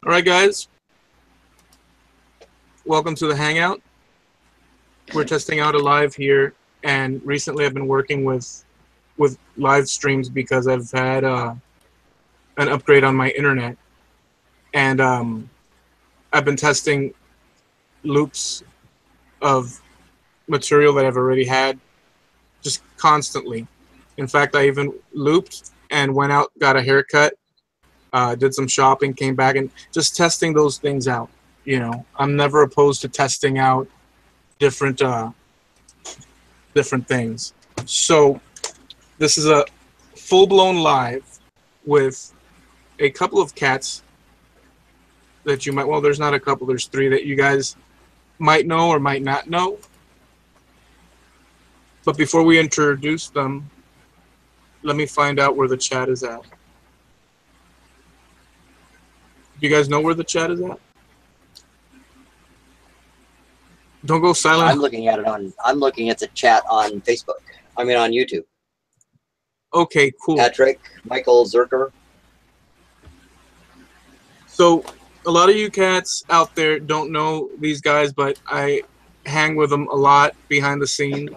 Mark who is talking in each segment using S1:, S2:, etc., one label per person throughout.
S1: All right, guys. Welcome to the Hangout. We're testing out a live here, and recently I've been working with live streams because I've had an upgrade on my internet, and I've been testing loops of material that I've already had just constantly. In fact, I even looped and went out, got a haircut, did some shopping, came back, and just testing those things out. You know, I'm never opposed to testing out different things. So this is a full-blown live with a couple of cats that you might, well, there's not a couple, there's three that you guys might know or might not know. But before we introduce them, let me find out where the chat is at. You guys know where the chat is at? Don't go silent.
S2: I'm looking at the chat on Facebook. I mean on YouTube.
S1: Okay, cool.
S2: Patrick, Michael Zerker.
S1: So a lot of you cats out there don't know these guys, but I hang with them a lot behind the scenes.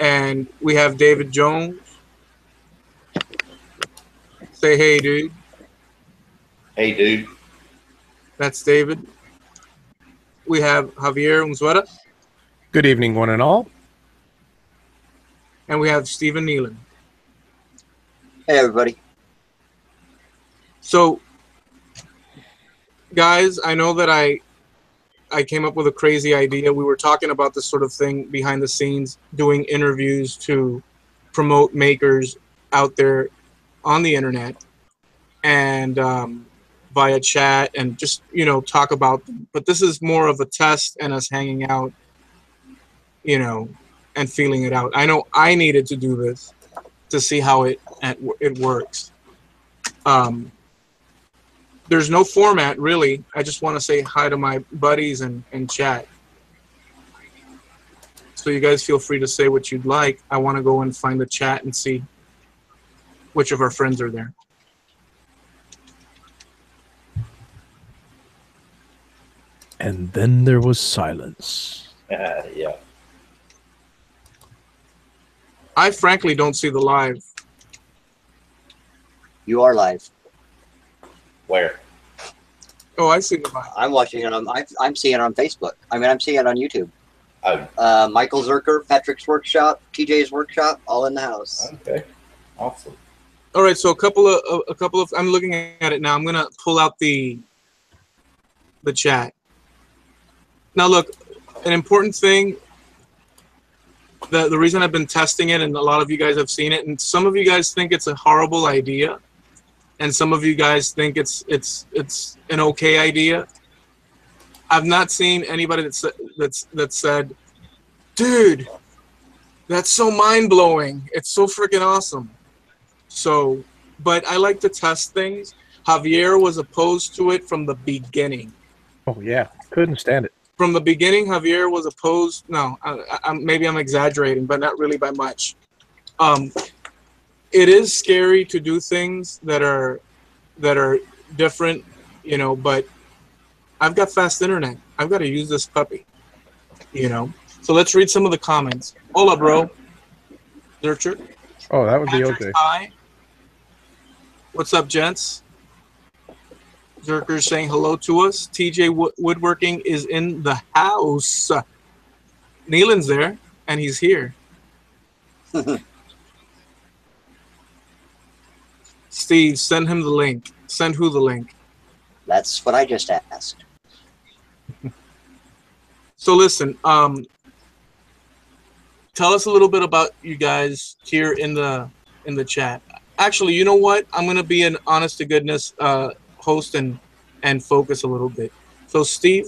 S1: And we have David Jones. Say hey, dude.
S3: Hey, dude.
S1: That's David. We have Javier Unzueta.
S4: Good evening, one and all.
S1: And we have Stephen Nealon.
S2: Hey, everybody.
S1: So, guys, I know that I came up with a crazy idea. We were talking about this sort of thing behind the scenes, doing interviews to promote makers out there on the internet and via chat and just, you know, talk about them. But this is more of a test and us hanging out, you know, and feeling it out. I know I needed to do this to see how it works. There's no format, really. I just want to say hi to my buddies and chat. So you guys feel free to say what you'd like. I want to go and find the chat and see which of our friends are there.
S4: And then there was silence.
S3: Yeah.
S1: I frankly don't see the live.
S2: You are live.
S3: Where?
S1: Oh, I see the live.
S2: I'm watching it on. I'm seeing it on Facebook. I mean, I'm seeing it on YouTube.
S3: Oh.
S2: Michael Zerker, Patrick's workshop, TJ's workshop, all in the house.
S3: Okay. Awesome.
S1: All right, so a couple of. I'm looking at it now. I'm gonna pull out the chat. Now, look, an important thing. The reason I've been testing it, and a lot of you guys have seen it, and some of you guys think it's a horrible idea, and some of you guys think it's an okay idea. I've not seen anybody that said, "Dude, that's so mind-blowing. It's so freaking awesome." So, but I like to test things. Javier was opposed to it from the beginning.
S4: Oh, yeah. Couldn't stand it.
S1: From the beginning, Javier was opposed. No, maybe I'm exaggerating, but not really by much. It is scary to do things that are different, you know. But I've got fast internet. I've got to use this puppy, you know. So let's read some of the comments. Hola, bro. Nurture.
S4: Oh, that would be
S1: Patrick's
S4: okay.
S1: hi. What's up, gents? Zerker's saying hello to us. TJ Woodworking is in the house. Nealon's there, and he's here. Steve, send him the link. Send who the link?
S2: That's what I just asked.
S1: So listen, tell us a little bit about you guys here in the chat. Actually, you know what? I'm gonna be an honest to goodness host and focus a little bit. So Steve,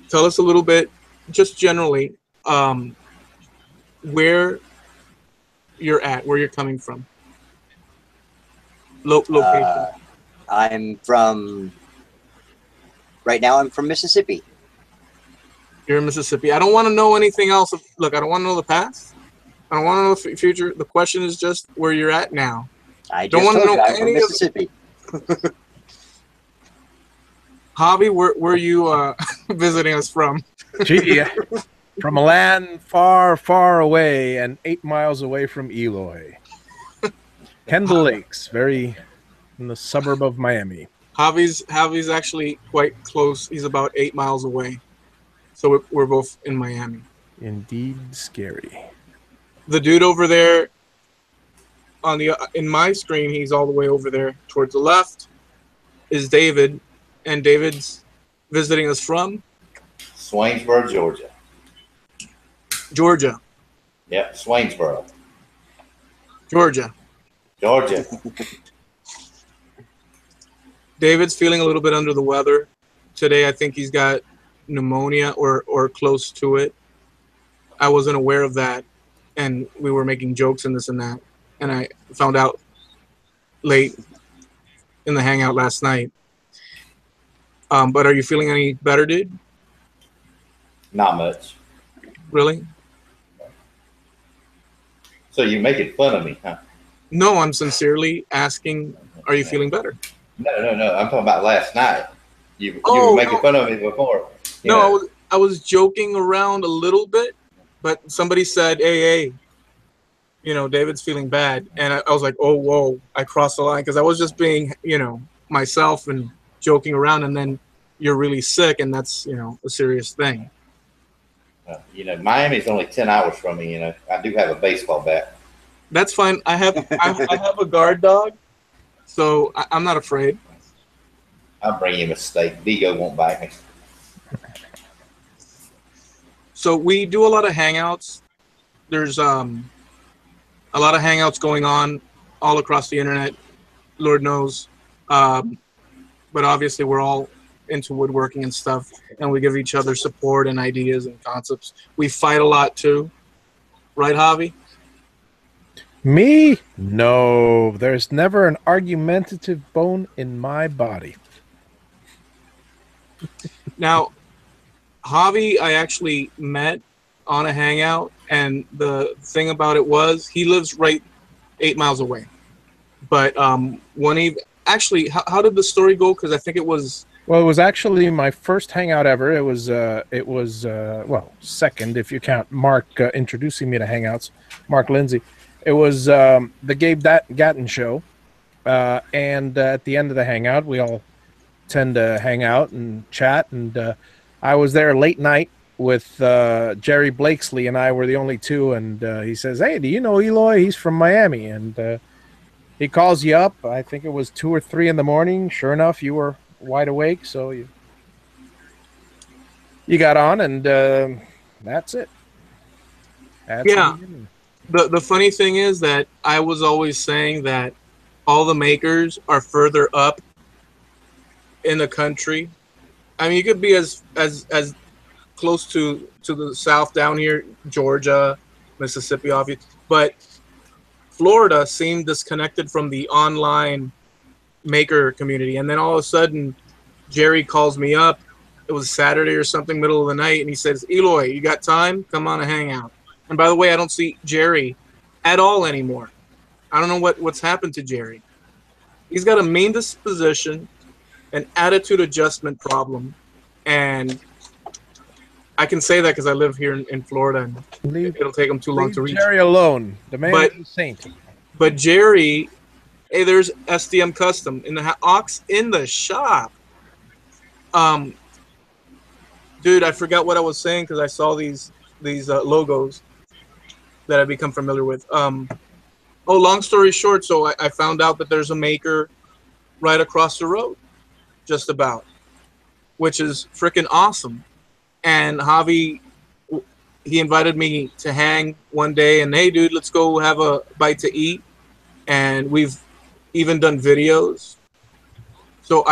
S1: tell us a little bit, just generally, where you're at, where you're coming from. Location.
S2: I'm from. Right now, I'm from Mississippi.
S1: You're in Mississippi. I don't want to know anything else. Look, I don't want to know the past. I don't want to know the future. The question is just where you're at now.
S2: I don't want to know any of Mississippi.
S1: Javi, where you visiting us from?
S4: Gee, from a land far, far away and 8 miles away from Eloy. Kendall Lakes, very in the suburb of Miami.
S1: Javi's actually quite close. He's about 8 miles away. So we're both in Miami.
S4: Indeed scary.
S1: The dude over there on the in my screen, he's all the way over there towards the left, is David, and David's visiting us from
S3: Swainsboro, Georgia.
S1: Georgia.
S3: Yep, Swainsboro,
S1: Georgia.
S3: Georgia.
S1: David's feeling a little bit under the weather today. I think he's got pneumonia or close to it. I wasn't aware of that, and we were making jokes and this and that, and I found out late in the hangout last night. But are you feeling any better, dude?
S3: Not much.
S1: Really?
S3: So you're making fun of me, huh?
S1: No, I'm sincerely asking, are you feeling better?
S3: No. I'm talking about last night. You
S1: Oh,
S3: were making
S1: no.
S3: fun of me before. You
S1: No,
S3: know.
S1: I was joking around a little bit, but somebody said, hey, you know, David's feeling bad. And I was like, oh, whoa, I crossed the line because I was just being, you know, myself and joking around. And then you're really sick, and that's, you know, a serious thing.
S3: You know, Miami's only 10 hours from me. You know, I do have a baseball bat.
S1: That's fine. I have a guard dog, so I'm not afraid.
S3: I'll bring you a steak. Vigo won't bite me.
S1: So we do a lot of hangouts. There's a lot of hangouts going on all across the internet, Lord knows. But obviously we're all into woodworking and stuff, and we give each other support and ideas and concepts. We fight a lot too. Right, Javi?
S4: Me? No, there's never an argumentative bone in my body.
S1: Now, Javi, I actually met on a hangout, and the thing about it was he lives right 8 miles away. But when he actually, how did the story go? Because I think it was.
S4: Well, it was actually my first hangout ever. It was well, second if you count Mark introducing me to hangouts, Mark Lindsay. It was the Gabe Gatton show, and at the end of the hangout, we all tend to hang out and chat. And I was there late night with Jerry Blakesley, and I were the only two. And he says, "Hey, do you know Eloy? He's from Miami." And he calls you up. I think it was 2 or 3 in the morning. Sure enough, you were wide awake, so you got on, and that's it.
S1: Yeah. The funny thing is that I was always saying that all the makers are further up in the country. I mean, you could be as close to the south down here, Georgia, Mississippi, obviously, but Florida seemed disconnected from the online maker community. And then all of a sudden, Jerry calls me up. It was Saturday or something, middle of the night, and he says, "Eloy, you got time? Come on and hang out." And by the way, I don't see Jerry at all anymore. I don't know what's happened to Jerry. He's got a mean disposition, an attitude adjustment problem, and I can say that because I live here in Florida, and it'll take him too long to reach.
S4: Jerry alone. The man is a saint.
S1: But Jerry, hey, there's SDM Custom in the Ox in the shop. Dude, I forgot what I was saying because I saw these logos that I've become familiar with. Long story short, so I found out that there's a maker right across the road, just about, which is freaking awesome. And Javi, he invited me to hang one day, and hey, dude, let's go have a bite to eat. And we've even done videos. So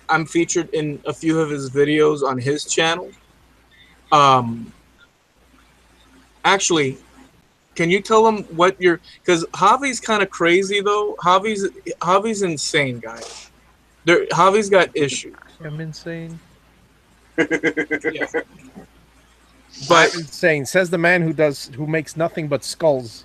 S1: I'm featured in a few of his videos on his channel. Actually, can you tell him what you're? Because Javi's kind of crazy though. Javi's insane, guys. Javi's got issues.
S4: I'm insane.
S1: Yeah.
S4: But insane, says the man who makes nothing but skulls.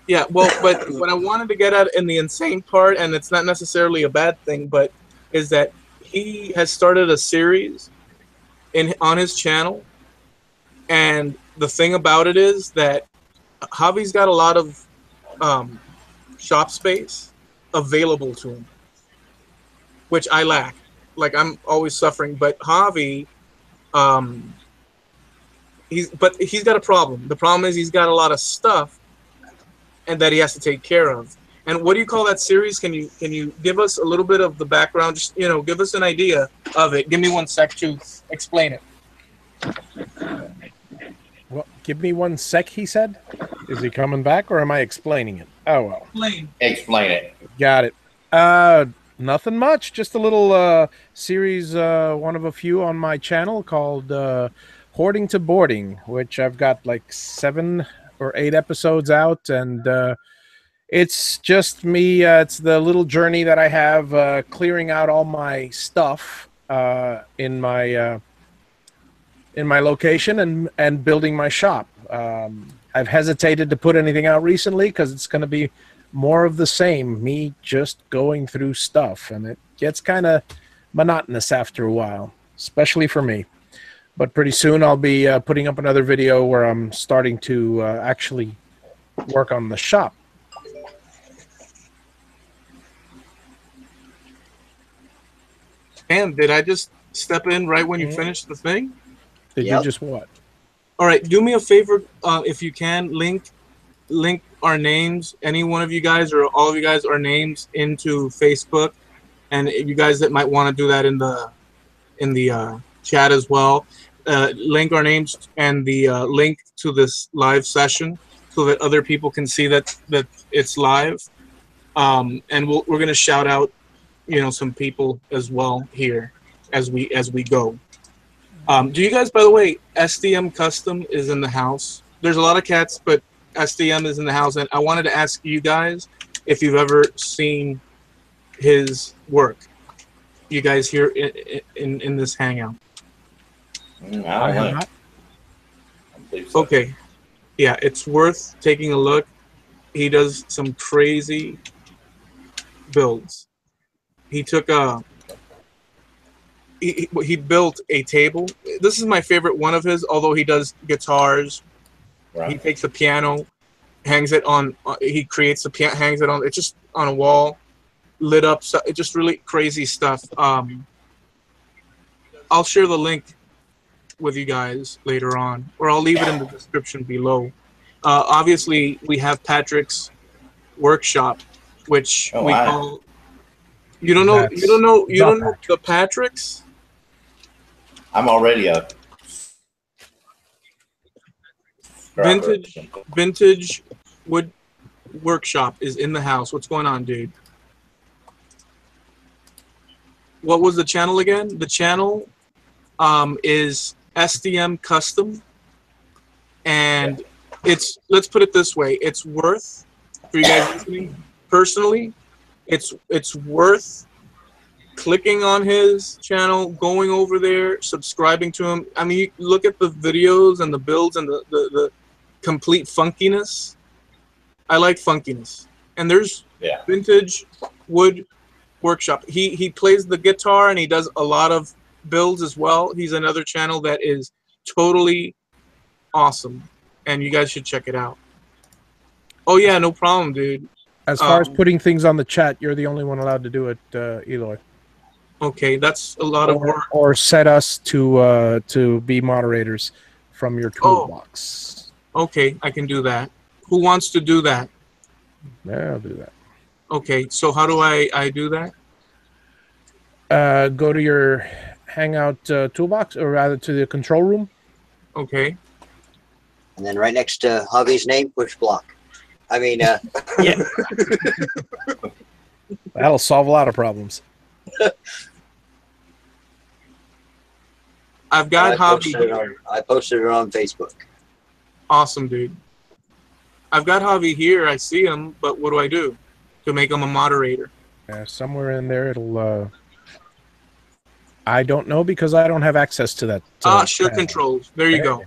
S1: Yeah, well, but what I wanted to get at in the insane part, and it's not necessarily a bad thing, but is that he has started a series on his channel, and the thing about it is that Javi's got a lot of shop space available to him, which I lack. Like, I'm always suffering, but Javi, he's got a problem. The problem is he's got a lot of stuff, and that he has to take care of. And what do you call that series? Can you give us a little bit of the background? Just, give us an idea of it. Give me 1 sec to explain it.
S4: Well, give me 1 sec, he said. Is he coming back, or am I explaining it? Oh, well.
S3: Explain it.
S4: Got it. Nothing much. Just a little series, one of a few on my channel called Hoarding to Boarding, which I've got like 7 or 8 episodes out, and it's just me. It's the little journey that I have clearing out all my stuff in my location and building my shop. I've hesitated to put anything out recently because it's going to be more of the same, me just going through stuff, and it gets kind of monotonous after a while, especially for me. But pretty soon I'll be putting up another video where I'm starting to actually work on the shop.
S1: Damn, did I just step in right when you finished the thing?
S4: Did you just what?
S1: All right, do me a favor, if you can, link our names, any one of you guys or all of you guys, our names into Facebook, and you guys that might want to do that in the chat as well. Link our names and the link to this live session so that other people can see that it's live. And we're going to shout out, some people as well here as we go. Do you guys, by the way, SDM Custom is in the house. There's a lot of cats, but SDM is in the house, and I wanted to ask you guys if you've ever seen his work. You guys here in this hangout?
S3: I don't know. So.
S1: Okay, yeah, it's worth taking a look. He does some crazy builds. He took he built a table. This is my favorite one of his, although he does guitars. Right. He takes a piano, hangs it on. He creates a piano, hangs it on. It's just on a wall, lit up. So it's just really crazy stuff. I'll share the link with you guys later on, or I'll leave it in the description below. Obviously, we have Patrick's workshop, which we call. You don't know the Patricks?
S3: I'm already a
S1: vintage wood workshop is in the house. What's going on, dude? What was the channel again? The channel is SDM Custom, and it's, let's put it this way, it's worth, for you guys listening, personally, it's worth clicking on his channel, going over there, subscribing to him. I mean, you look at the videos and the builds and the complete funkiness. I like funkiness. And there's Vintage Wood Workshop. He plays the guitar and he does a lot of builds as well. He's another channel that is totally awesome, and you guys should check it out. Oh yeah, no problem, dude.
S4: As far as putting things on the chat, you're the only one allowed to do it, Eloy.
S1: Okay, that's a lot of work.
S4: Or set us to be moderators from your toolbox.
S1: Okay, I can do that. Who wants to do that?
S4: Yeah, I'll do that.
S1: Okay, so how do I do that?
S4: Go to your Hangout toolbox, or rather to the control room.
S1: Okay.
S2: And then right next to Javi's name, push block. I mean, yeah.
S4: That'll solve a lot of problems.
S1: I've got Javi.
S2: I posted it on Facebook.
S1: Awesome, dude. I've got Javi here. I see him, but what do I do to make him a moderator?
S4: Somewhere in there, it'll. I don't know because I don't have access to that.
S1: Share controls. There you go.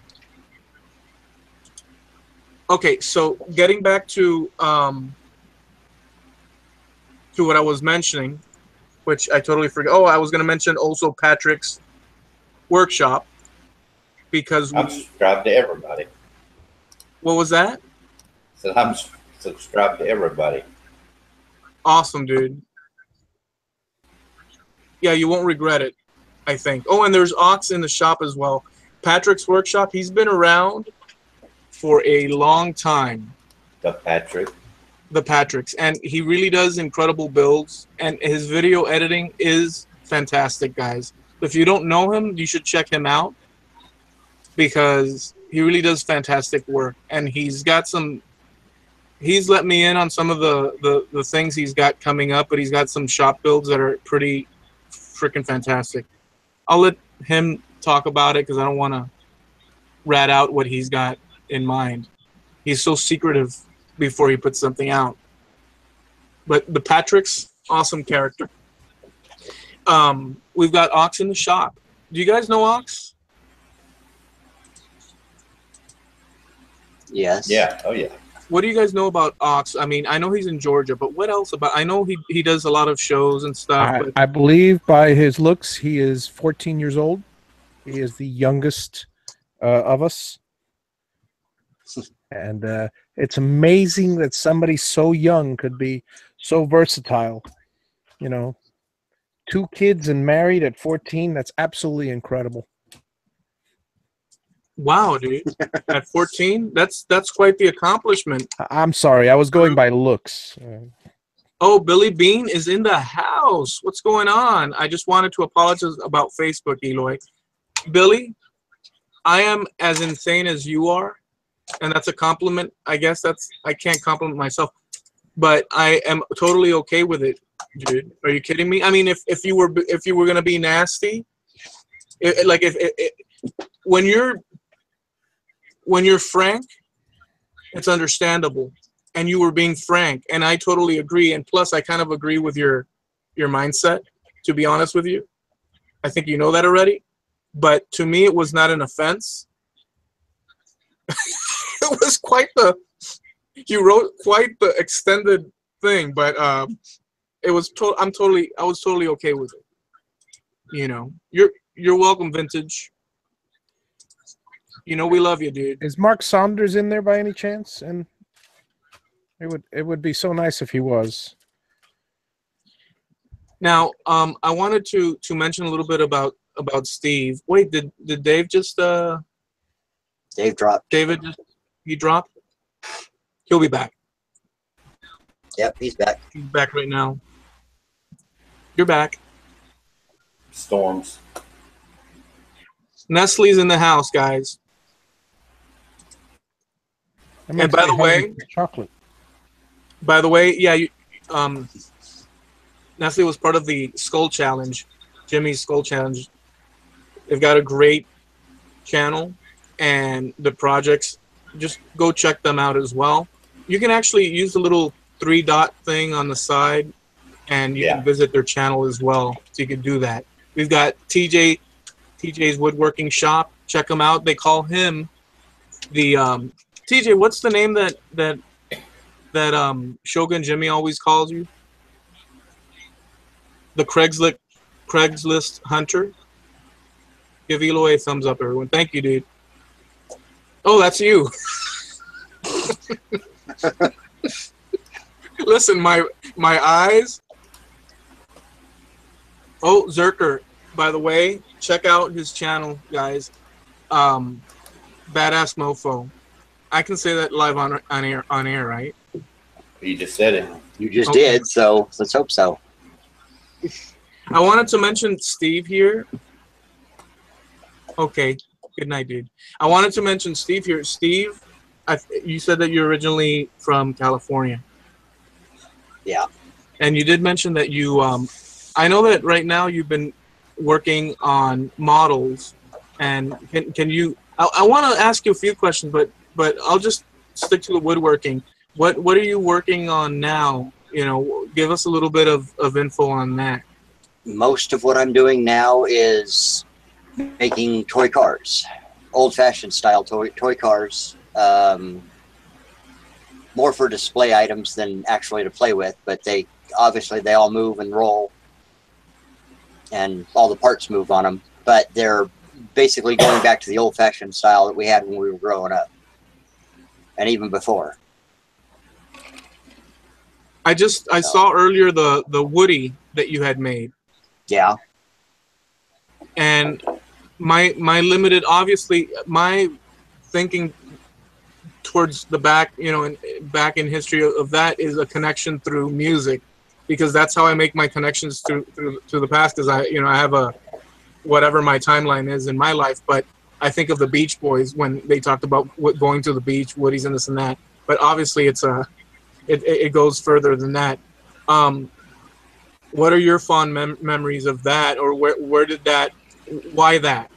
S1: Okay, so getting back to what I was mentioning, which I totally forgot. Oh, I was going to mention also Patrick's workshop because
S3: I'm subscribed to everybody.
S1: What was that?
S3: So I'm subscribed to everybody.
S1: Awesome, dude. Yeah, you won't regret it, I think. Oh, and there's Ox in the shop as well. Patrick's workshop, he's been around for a long time.
S3: The Patrick.
S1: The Patrick's. And he really does incredible builds. And his video editing is fantastic, guys. If you don't know him, you should check him out because he really does fantastic work. And he's got some... He's let me in on some of the things he's got coming up, but he's got some shop builds that are pretty freaking fantastic. I'll let him talk about it because I don't want to rat out what he's got in mind. He's so secretive before he puts something out. But the Patrick's awesome character. We've got Ox in the shop. Do you guys know Ox?
S2: Yes.
S3: Yeah. Oh, yeah.
S1: What do you guys know about Ox? I mean, I know he's in Georgia, but what else about? I know he does a lot of shows and stuff.
S4: I believe by his looks, he is 14 years old. He is the youngest of us. And it's amazing that somebody so young could be so versatile. You know, 2 kids and married at 14, that's absolutely incredible.
S1: Wow, dude. At 14? That's quite the accomplishment.
S4: I'm sorry, I was going by looks.
S1: Oh, Billy Bean is in the house. What's going on? I just wanted to apologize about Facebook, Eloy. Billy, I am as insane as you are, and that's a compliment. I guess I can't compliment myself, but I am totally okay with it, dude. Are you kidding me? I mean, if you were gonna be nasty, when you're frank, it's understandable, and you were being frank, and I totally agree. And plus, I kind of agree with your mindset. To be honest with you, I think you know that already. But to me, it was not an offense. It was quite the. You wrote quite the extended thing, but it was. I was totally okay with it. You know, you're welcome, Vintage. You know we love you, dude.
S4: Is Mark Saunders in there by any chance? And it would be so nice if he was.
S1: Now, I wanted to mention a little bit about Steve. Wait, did Dave just
S2: Dave dropped.
S1: David he dropped? He'll be back.
S2: Yep, he's back.
S1: He's back right now. You're back.
S3: Storms.
S1: Nestle's in the house, guys. And by the way,
S4: chocolate.
S1: By the way, yeah, Nestle was part of the Skull Challenge, Jimmy's Skull Challenge. They've got a great channel, and the projects, just go check them out as well. You can actually use the little 3-dot thing on the side, and you can visit their channel as well. So you can do that. We've got TJ's Woodworking Shop. Check them out. They call him the TJ. What's the name that Shogun Jimmy always calls you? The Craigslist hunter. Give Eloy a thumbs up, everyone. Thank you, dude. Oh, that's you. Listen, my eyes. Oh, Zerker. By the way, check out his channel, guys. Badass Mofo. I can say that live on air, right?
S3: You just said it.
S2: You just did, so let's hope so.
S1: I wanted to mention Steve here. Okay, good night, dude. I wanted to mention Steve here. Steve, you said that you're originally from California.
S2: Yeah.
S1: And you did mention that you, I know that right now you've been working on models, and can you, I want to ask you a few questions, but I'll just stick to the woodworking. What are you working on now? You know, give us a little bit of info on that.
S2: Most of what I'm doing now is making toy cars, old-fashioned style toy cars, more for display items than actually to play with, but they all move and roll. and all the parts move on them, but they're basically going back to the old-fashioned style that we had when we were growing up, and even before.
S1: I saw earlier the Woody that you had made.
S2: Yeah.
S1: And my limited, obviously, my thinking towards the back, back in history of that is a connection through music, because that's how I make my connections to the past. Because I have a whatever my timeline is in my life, but I think of the Beach Boys when they talked about going to the beach, Woody's and this and that. But obviously, it goes further than that. What are your fond memories of that, or where did that? Why that?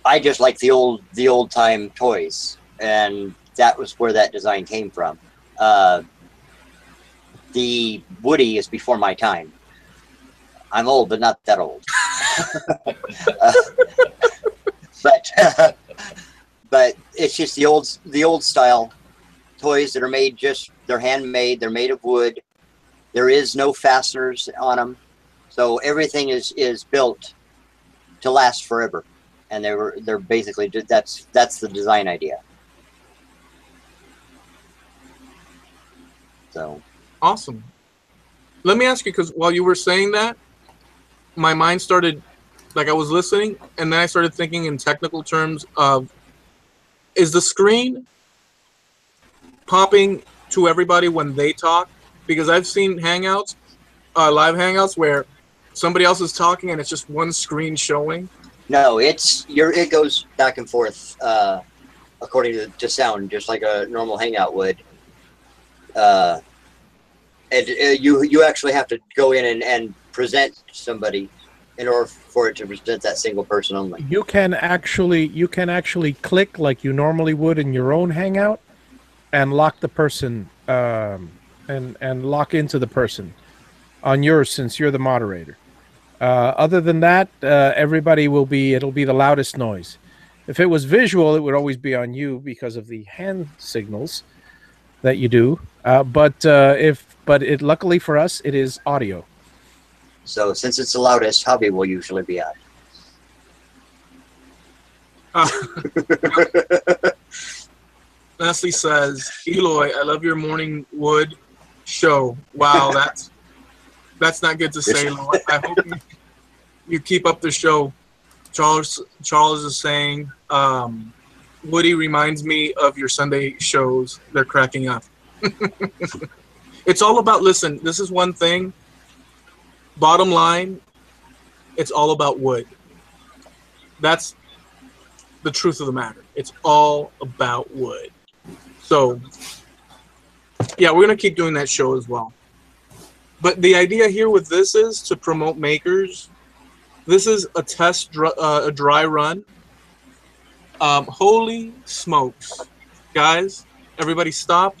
S2: I just like the old time toys, and that was where that design came from. The Woody is before my time. I'm old, but not that old. But it's just the old style toys that are made they're handmade. They're made of wood. There is no fasteners on them, so everything is built to last forever. And they're basically that's the design idea. So
S1: awesome. Let me ask you, because while you were saying that, my mind started, like I was listening, and then I started thinking in technical terms of, is the screen popping to everybody when they talk? Because I've seen hangouts, live hangouts, where somebody else is talking and it's just one screen showing.
S2: No, it goes back and forth according to sound, just like a normal hangout would. You actually have to go in and present somebody in order for it to present that single person only.
S4: You can actually click like you normally would in your own hangout and lock the person and lock into the person on yours, since you're the moderator. Other than that, everybody it'll be the loudest noise. If it was visual, it would always be on you because of the hand signals that you do. But luckily for us, it is audio.
S2: So since it's the loudest, Javi will usually be on.
S1: Leslie says, Eloy, I love your morning wood show. Wow, that's not good to say, Eloy. I hope you keep up the show. Charles is saying, Woody reminds me of your Sunday shows. They're cracking up. It's all about, listen, this is one thing. Bottom line, it's all about wood. That's the truth of the matter. It's all about wood. So, yeah, we're going to keep doing that show as well. But the idea here with this is to promote makers. This is a test, a dry run. Holy smokes. Guys, everybody stop.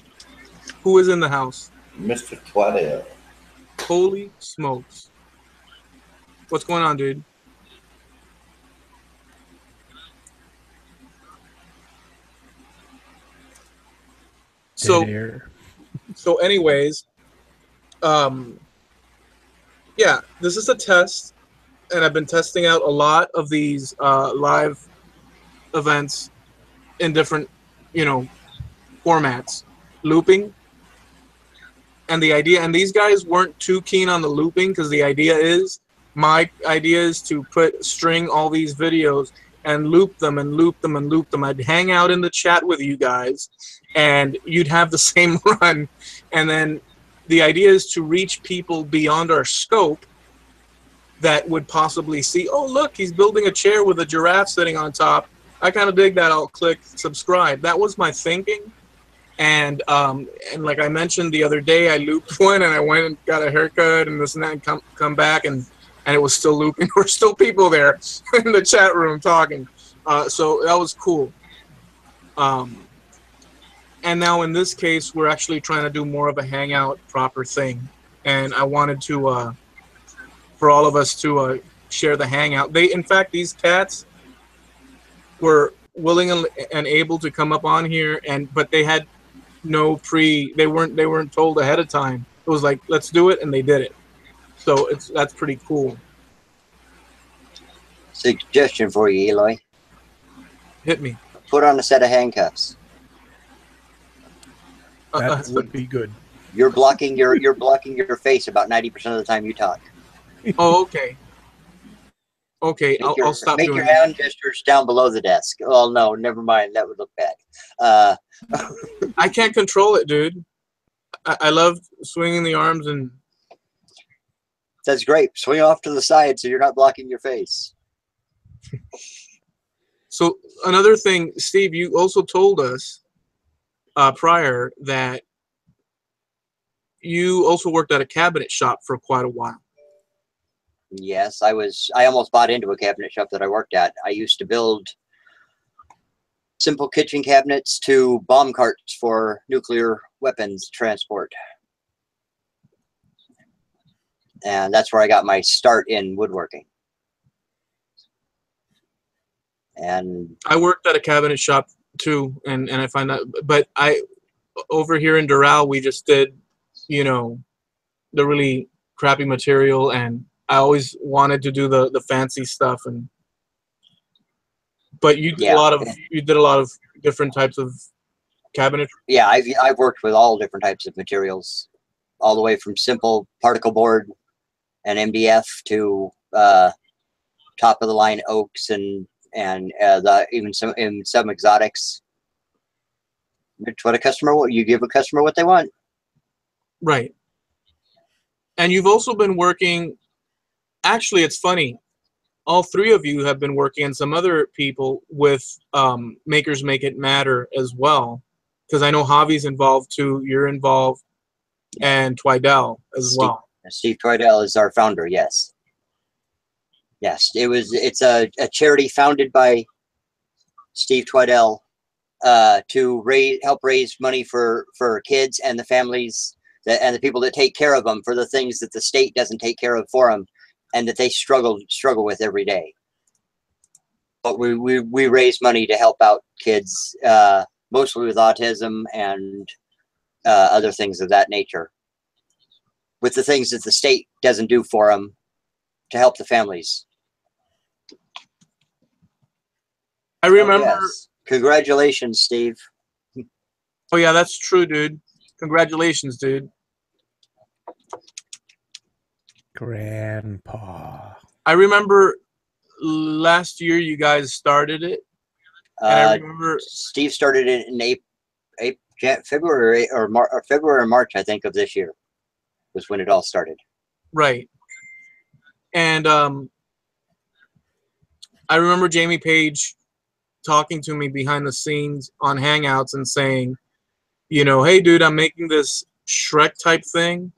S1: Who is in the house?
S3: Mr. Twaddell.
S1: Holy smokes. What's going on, dude? So anyways, yeah, this is a test, and I've been testing out a lot of these live events in different, formats. Looping. And the idea, and these guys weren't too keen on the looping, because my idea is to string all these videos and loop them and loop them and loop them. I'd hang out in the chat with you guys, and you'd have the same run. And then the idea is to reach people beyond our scope that would possibly see, oh, look, he's building a chair with a giraffe sitting on top. I kind of dig that. I'll click subscribe. That was my thinking. And like I mentioned the other day, I looped one, and I went and got a haircut and this and that, and come back, and it was still looping. There were still people there in the chat room talking. So that was cool. And now in this case, we're actually trying to do more of a hangout proper thing. And I wanted to, for all of us to share the hangout. In fact, these cats were willing and able to come up on here, but they had they weren't told ahead of time. It was like, let's do it, and they did it. So that's pretty cool.
S2: Suggestion for you, Eloy.
S1: Hit me.
S2: Put on a set of handcuffs.
S4: That would be good.
S2: You're blocking your face about 90% of the time you talk.
S1: Oh, okay. Okay, I'll stop
S2: make
S1: doing
S2: your
S1: that.
S2: hand gestures down below the desk. Well, no, never mind. That would look bad.
S1: I can't control it, dude. I love swinging the arms and.
S2: That's great. Swing off to the side so you're not blocking your face.
S1: So another thing, Steve, you also told us prior that you also worked at a cabinet shop for quite a while.
S2: Yes, I almost bought into a cabinet shop that I worked at. I used to build simple kitchen cabinets to bomb carts for nuclear weapons transport. And that's where I got my start in woodworking. And
S1: I worked at a cabinet shop too, and I find that, but over here in Doral, we just did, you know, the really crappy material, and I always wanted to do the fancy stuff, but you did a lot of different types of cabinetry.
S2: Yeah, I've worked with all different types of materials, all the way from simple particle board and MDF to top of the line oaks and even some exotics. It's what a customer you give a customer what they want.
S1: Right. And you've also been working. Actually, it's funny. All three of you have been working, and some other people with Makers Make It Matter as well. Because I know Javi's involved too. You're involved, and Twidell as well.
S2: Steve Twidell is our founder. Yes. Yes, it's a charity founded by Steve Twidell to help raise money for kids and the families and the people that take care of them for the things that the state doesn't take care of for them and that they struggle with every day. But we raise money to help out kids, mostly with autism and other things of that nature, with the things that the state doesn't do for them to help the families.
S1: I remember.
S2: Oh, yes. Congratulations, Steve.
S1: Oh yeah, that's true, dude. Congratulations, dude.
S4: Grandpa.
S1: I remember last year you guys started it. And I remember
S2: Steve started it in February or March, I think, of this year was when it all started.
S1: Right. And I remember Jamie Page talking to me behind the scenes on Hangouts and saying, you know, hey, dude, I'm making this Shrek type thing.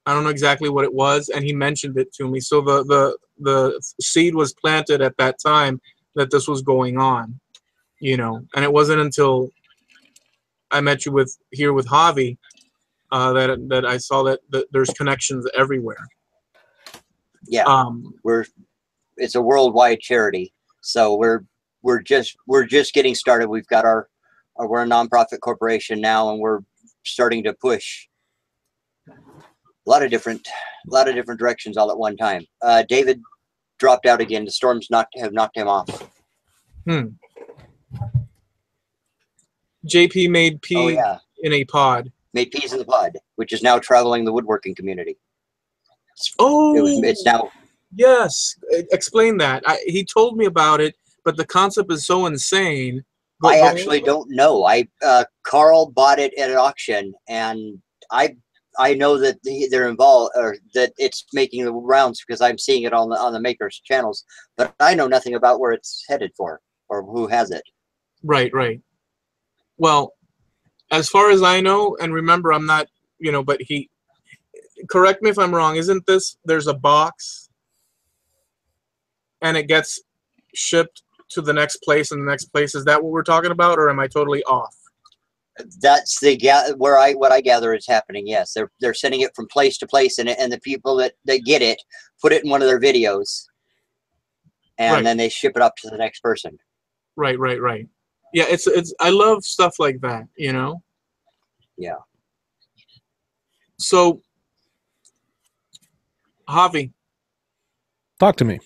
S1: I don't know exactly what it was, and he mentioned it to me. So the seed was planted at that time that this was going on, you know. And it wasn't until I met you here with Javi that I saw that there's connections everywhere.
S2: Yeah, it's a worldwide charity, so we're just getting started. We've got we're a nonprofit corporation now, and we're starting to push a lot of different directions all at one time. David dropped out again. The storms have knocked him off. JP made pea in a pod. Made peas in the pod, which is now traveling the woodworking community. It's now.
S1: Yes, explain that. He told me about it, but the concept is so insane.
S2: I actually don't know. Carl bought it at an auction, and I know that they're involved, or that it's making the rounds because I'm seeing it on the makers channels, but I know nothing about where it's headed for or who has it.
S1: Right. Well, as far as I know, and remember, I'm not, you know, but correct me if I'm wrong. Isn't there's a box and it gets shipped to the next place and the next place? Is that what we're talking about, or am I totally off?
S2: That's what I gather is happening. Yes, they're sending it from place to place, and the people that get it put it in one of their videos, and then they ship it up to the next person.
S1: Right. Yeah, it's I love stuff like that, you know.
S2: Yeah.
S1: So Javi,
S4: Talk to me.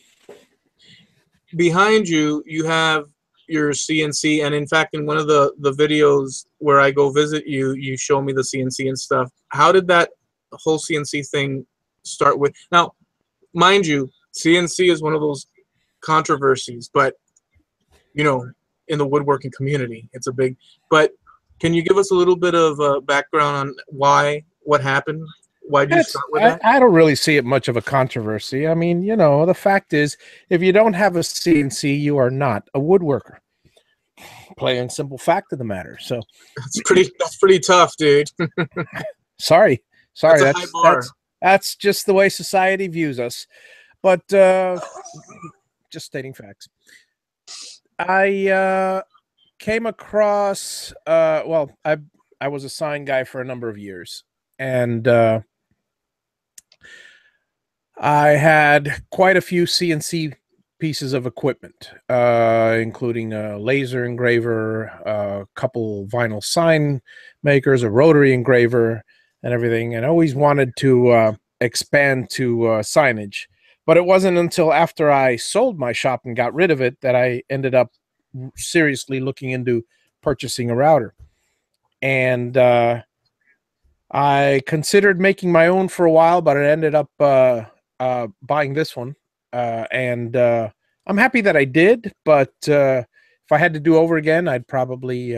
S1: behind you, you have your CNC, and in fact, in one of the videos where I go visit you, you show me the CNC and stuff. How did that whole CNC thing start with? Now, mind you, CNC is one of those controversies, but you know, in the woodworking community, it's a big. But can you give us a little bit of background on what happened? Why did you start with that?
S4: I don't really see it much of a controversy. I mean, you know, the fact is, if you don't have a CNC, you are not a woodworker. Plain and simple fact of the matter. So
S1: That's pretty tough, dude.
S4: sorry,
S1: That's a high bar.
S4: that's just the way society views us. But just stating facts. I came across well, I was a sign guy for a number of years, and I had quite a few CNC pieces of equipment, including a laser engraver, a couple vinyl sign makers, a rotary engraver, and everything. And I always wanted to expand to signage. But it wasn't until after I sold my shop and got rid of it that I ended up seriously looking into purchasing a router. And I considered making my own for a while, but I ended up buying this one. And I'm happy that I did, but if I had to do over again, I'd probably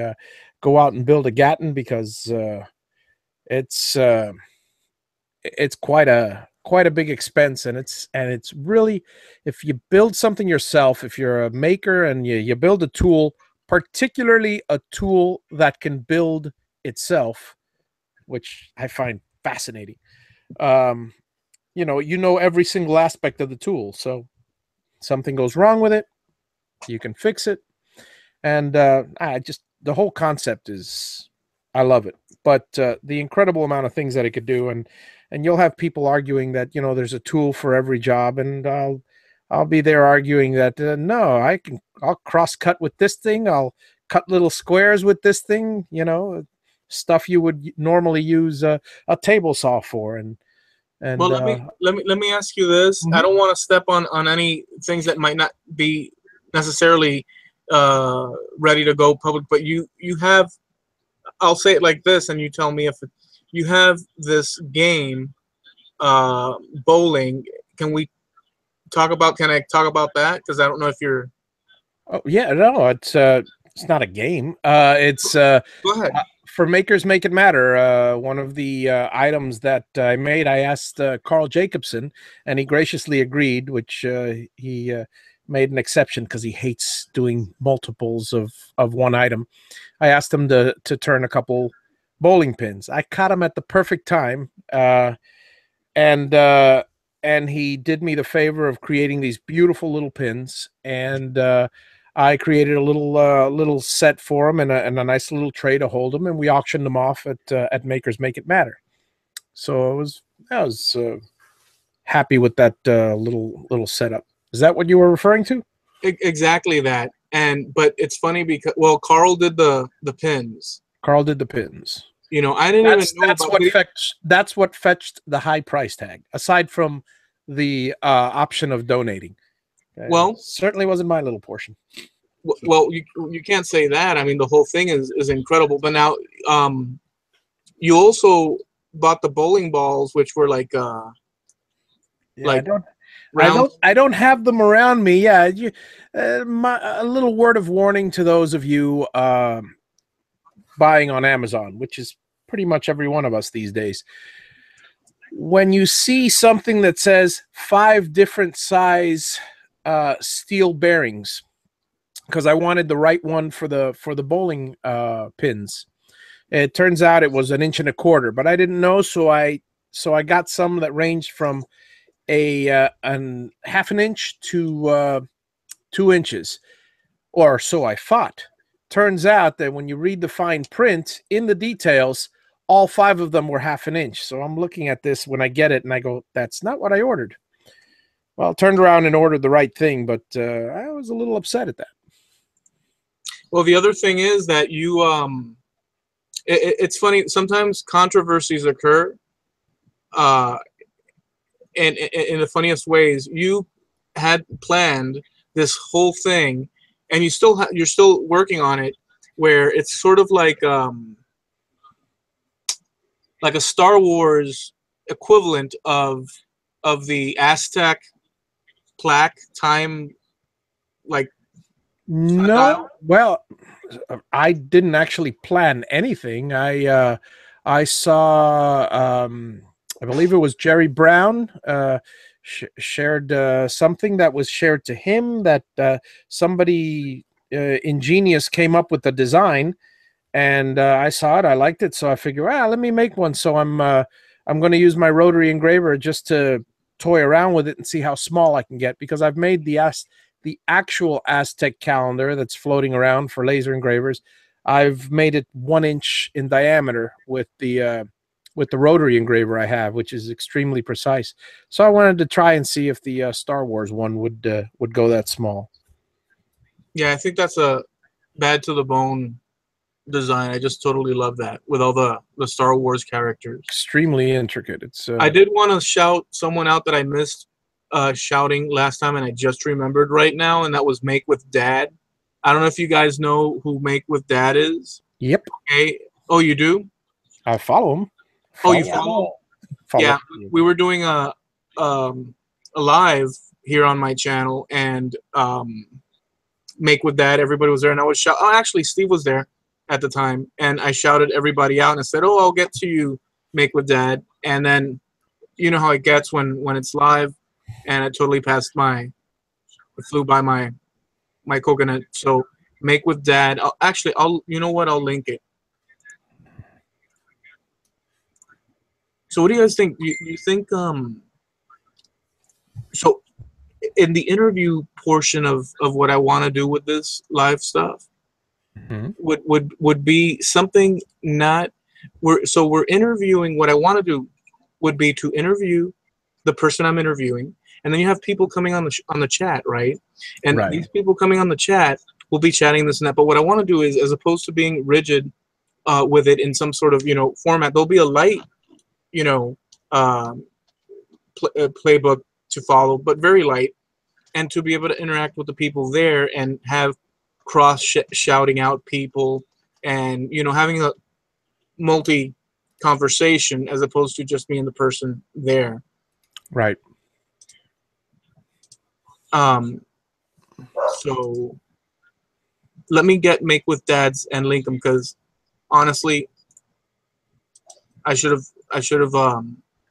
S4: go out and build a Gatton, because it's quite a big expense, and it's really, if you build something yourself, if you're a maker and you build a tool, particularly a tool that can build itself, which I find fascinating. You know every single aspect of the tool, so something goes wrong with it, you can fix it. And the whole concept is, I love it. But the incredible amount of things that it could do, and you'll have people arguing that, you know, there's a tool for every job, and I'll be there arguing that no, I'll cross cut with this thing, I'll cut little squares with this thing, you know, stuff you would normally use a table saw for. And
S1: well, let me ask you this. I don't want to step on any things that might not be necessarily ready to go public, but you have, I'll say it like this, and you tell me if you have this game, bowling. Can I talk about that? Because I don't know if you're.
S4: Oh yeah, no, it's not a game. It's
S1: Go ahead.
S4: For Makers Make It Matter. One of the items that I made, I asked Carl Jacobson, and he graciously agreed, which he made an exception because he hates doing multiples of one item. I asked him to turn a couple bowling pins. I caught him at the perfect time, and he did me the favor of creating these beautiful little pins, and I created a little set for him, and a nice little tray to hold them, and we auctioned them off at Makers Make It Matter. So I was happy with that little setup. Is that what you were referring to?
S1: Exactly that. But it's funny because, well, Carl did the pins.
S4: Carl did the pins.
S1: You know, I didn't even know
S4: that's what fetched the high price tag, aside from the option of donating.
S1: Well,
S4: certainly wasn't my little portion.
S1: Well, you can't say that. I mean, the whole thing is incredible. But now, you also bought the bowling balls, which were like
S4: I don't have them around me. Yeah, a little word of warning to those of you buying on Amazon, which is pretty much every one of us these days. When you see something that says 5 different size steel bearings, because I wanted the right one for the bowling pins. It turns out it was 1 1/4 inches, but I didn't know, so I got some that ranged from a 1/2 inch to 2 inches, or so I thought. Turns out that when you read the fine print in the details, all 5 of them were 1/2 inch. So I'm looking at this when I get it, and I go, "That's not what I ordered." Well, turned around and ordered the right thing, but I was a little upset at that.
S1: Well, the other thing is that you, it's funny. Sometimes controversies occur. and in the funniest ways, you had planned this whole thing, and you're still working on it, where it's sort of like a Star Wars equivalent of the Aztec plaque time, like
S4: No, well, I didn't actually plan anything. I saw, I believe it was Jerry Brown shared something that was shared to him that somebody ingenious came up with the design, and I saw it. I liked it, so I figured, let me make one. So I'm going to use my rotary engraver just to toy around with it and see how small I can get, because I've made the actual Aztec calendar that's floating around for laser engravers. I've made it 1 inch in diameter with the rotary engraver I have, which is extremely precise. So I wanted to try and see if the Star Wars one would go that small.
S1: Yeah, I think that's a bad to the bone design. I just totally love that with all the Star Wars characters.
S4: Extremely intricate. It's.
S1: I did want to shout someone out that I missed shouting last time, and I just remembered right now, and that was Make with Dad. I don't know if you guys know who Make with Dad is.
S4: Yep.
S1: Okay. Oh, you do?
S4: I follow him.
S1: Oh, you follow? Yeah, we were doing a live here on my channel, and Make with Dad, everybody was there, and I was actually, Steve was there at the time, and I shouted everybody out and I said, "Oh, I'll get to you, Make with Dad." And then, you know how it gets when it's live, and it totally it flew by my coconut. So Make with Dad. You know what? I'll link it. So what do you guys think? You think so in the interview portion of what I want to do with this live stuff, would be something not we're interviewing. What I want to do would be to interview the person I'm interviewing, and then you have people coming on the chat, right? And these people coming on the chat will be chatting this and that. But what I want to do is, as opposed to being rigid with it in some sort of format, there'll be a light playbook to follow, but very light, and to be able to interact with the people there and have cross shouting out people, and having a multi conversation as opposed to just being the person there.
S4: Right.
S1: So let me get Make with Dads and link them, because honestly, I should have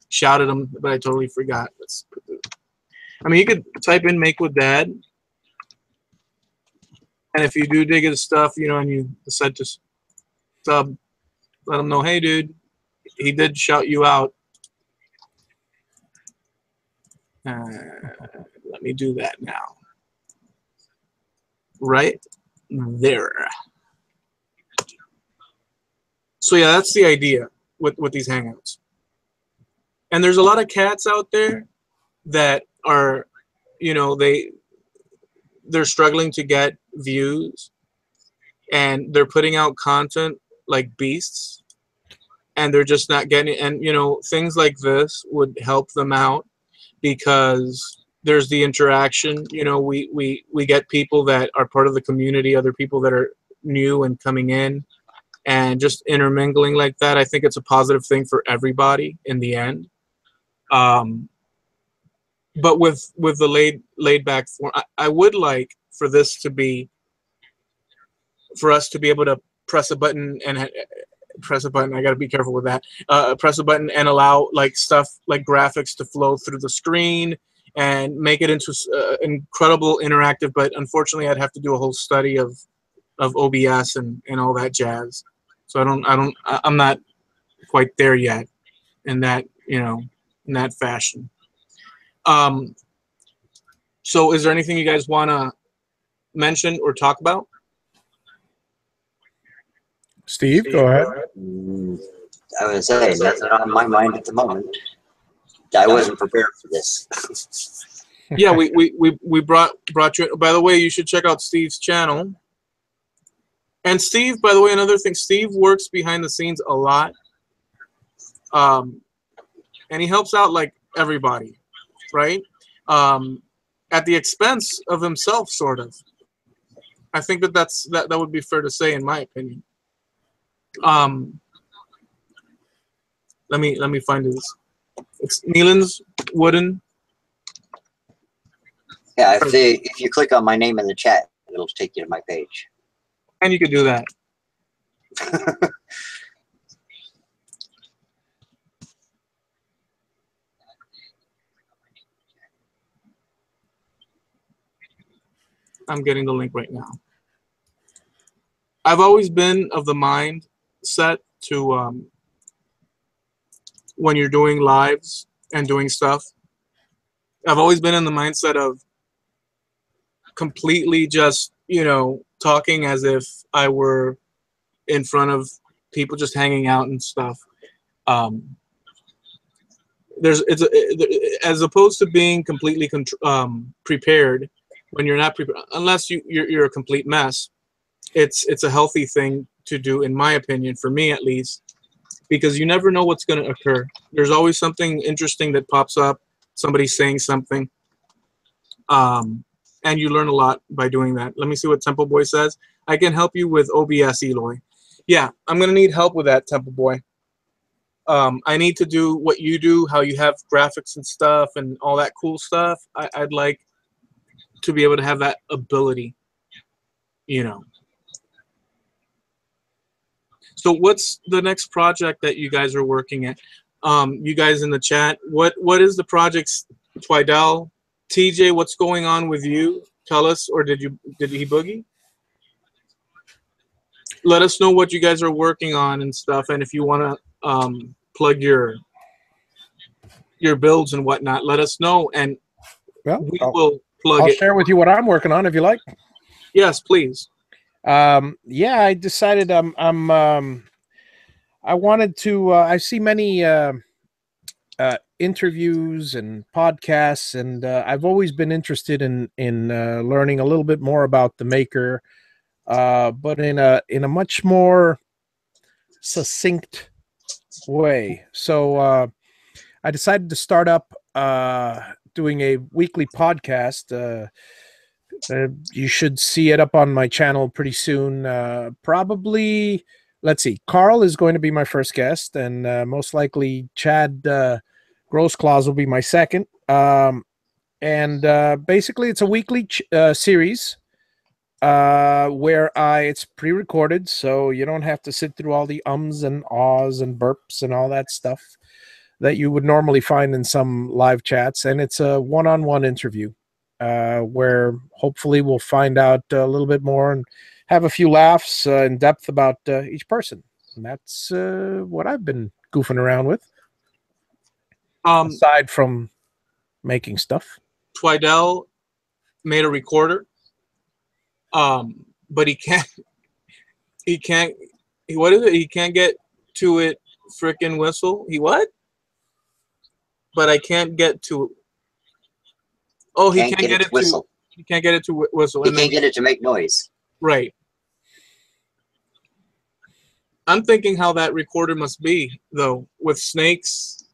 S1: shouted them, but I totally forgot. You could type in Make with Dad, and if you do dig his stuff, and you decide to sub, let him know, hey, dude, he did shout you out. Let me do that now. Right there. So yeah, that's the idea with these hangouts. And there's a lot of cats out there that are, they're struggling to get views, and they're putting out content like beasts, and they're just not getting it. And things like this would help them out, because there's the interaction. We get people that are part of the community, other people that are new and coming in, and just intermingling like that. I think it's a positive thing for everybody in the end. But with the laid back form, I would like for this to be, for us to be able to press a button. I got to be careful with that. Press a button and allow stuff like graphics to flow through the screen and make it into incredible interactive. But unfortunately, I'd have to do a whole study of OBS and all that jazz. So I'm not quite there yet in that in that fashion. So is there anything you guys want to mention or talk about?
S4: Steve, go ahead.
S2: I would say nothing on my mind at the moment. I wasn't prepared for this.
S1: Yeah, we brought you. By the way, you should check out Steve's channel. And Steve, by the way, another thing, Steve works behind the scenes a lot. And he helps out like everybody. right? At the expense of himself, sort of. I think that would be fair to say, in my opinion. Let me find this. It's Nealons Wooden.
S2: Yeah, if you click on my name in the chat, it'll take you to my page.
S1: And you could do that. I'm getting the link right now. I've always been of the mindset to when you're doing lives and doing stuff, I've always been in the mindset of completely just, talking as if I were in front of people just hanging out and stuff. As opposed to being completely prepared when you're not prepared, unless you're a complete mess. It's a healthy thing to do, in my opinion, for me at least, because you never know what's going to occur. There's always something interesting that pops up. Somebody's saying something, and you learn a lot by doing that. Let me see what Temple Boy says. I can help you with OBS, Eloy. Yeah, I'm going to need help with that, Temple Boy. I need to do what you do, how you have graphics and stuff and all that cool stuff. I'd like to be able to have that ability, So what's the next project that you guys are working at? You guys in the chat, what is the project? Twidell, TJ, what's going on with you? Tell us, or did he boogie? Let us know what you guys are working on and stuff, and if you want to plug your builds and whatnot, let us know, and we will plug it.
S4: I'll share with you what I'm working on if you like.
S1: Yes, please.
S4: Yeah, I decided I wanted to. I see many interviews and podcasts, and I've always been interested in learning a little bit more about the maker, but in a much more succinct way. So I decided to start up doing a weekly podcast. You should see it up on my channel pretty soon. Probably, let's see, Carl is going to be my first guest, and most likely Chad Grossclaws will be my second. And basically, it's a weekly series where it's pre-recorded, so you don't have to sit through all the ums and ahs and burps and all that stuff that you would normally find in some live chats. And it's a one-on-one interview where hopefully we'll find out a little bit more and have a few laughs in depth about each person. And that's what I've been goofing around with. Aside from making stuff.
S1: Twidell made a recorder, but he can't, what is it? He can't get to it frickin' whistle. What? But I can't get to. Oh, he can't get it to
S2: whistle.
S1: He can't get it to whistle.
S2: He can't get it to make noise.
S1: Right. I'm thinking how that recorder must be, though, with snakes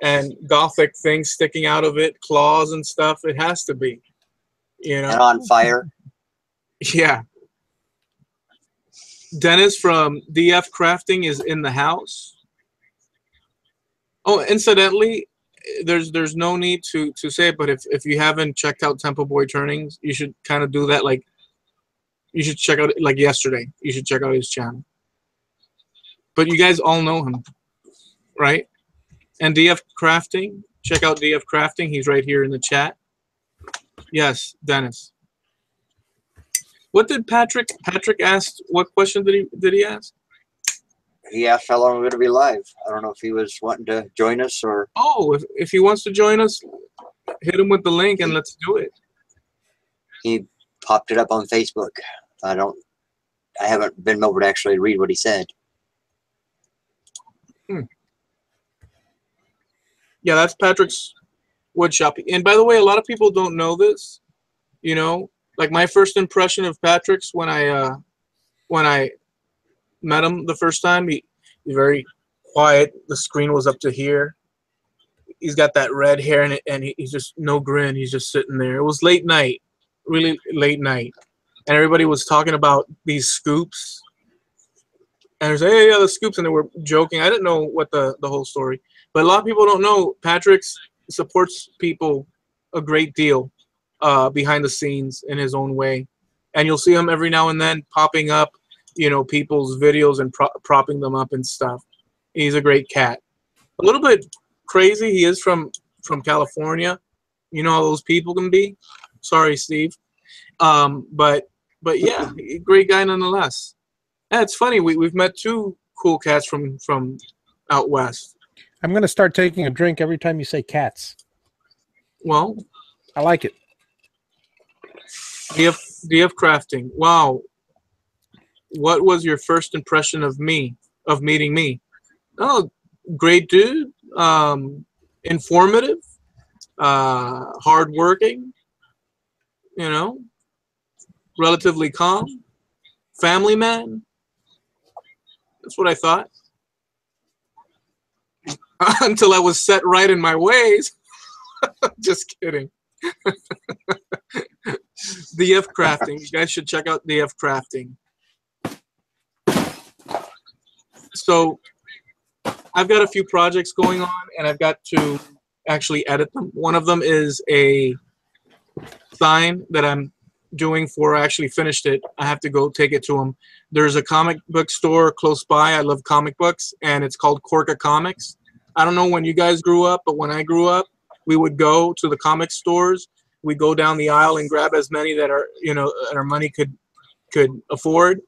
S1: and gothic things sticking out of it, claws and stuff. It has to be,
S2: And on fire.
S1: Yeah. Dennis from DF Crafting is in the house. Oh, incidentally, there's no need to say it, but if you haven't checked out Temple Boy Turnings, you should kind of do that. Like, you should check out, like yesterday, you should check out his channel. But you guys all know him, right? And DF Crafting, check out DF Crafting. He's right here in the chat. Yes, Dennis. What did Patrick asked? What question did he ask?
S2: He asked how long we're going to be live. I don't know if he was wanting to join us or.
S1: Oh, if he wants to join us, hit him with the link and let's do it.
S2: He popped it up on Facebook. I haven't been over to actually read what he said.
S1: Yeah, that's Patrick's wood shop. And by the way, a lot of people don't know this. Like my first impression of Patrick's when I met him the first time, he's very quiet. The screen was up to here. he's got that red hair and he's just no grin. He's just sitting there. It was late night, really late night, and everybody was talking about these scoops. And they say, hey, yeah, the scoops, and they were joking. I didn't know what the whole story, but a lot of people don't know. Patrick supports people a great deal behind the scenes in his own way, and you'll see him every now and then popping up, you know, people's videos and propping them up and stuff. He's a great cat. A little bit crazy. He is from California. You know how those people can be. Sorry, Steve. But yeah, great guy nonetheless. Yeah, it's funny. We've met two cool cats from out west.
S4: I'm gonna start taking a drink every time you say cats.
S1: Well,
S4: I like it.
S1: DF crafting. Wow. What was your first impression of me? Of meeting me? Oh, great dude. Informative. Hardworking. You know. Relatively calm. Family man. That's what I thought. Until I was set right in my ways. Just kidding. DF crafting. You guys should check out DF crafting. So I've got a few projects going on, and I've got to actually edit them. One of them is a sign that I'm doing for, I actually finished it. I have to go take it to them. There's a comic book store close by. I love comic books, and it's called Corca Comics. I don't know when you guys grew up, but when I grew up, we would go to the comic stores. We'd go down the aisle and grab as many that our money could afford,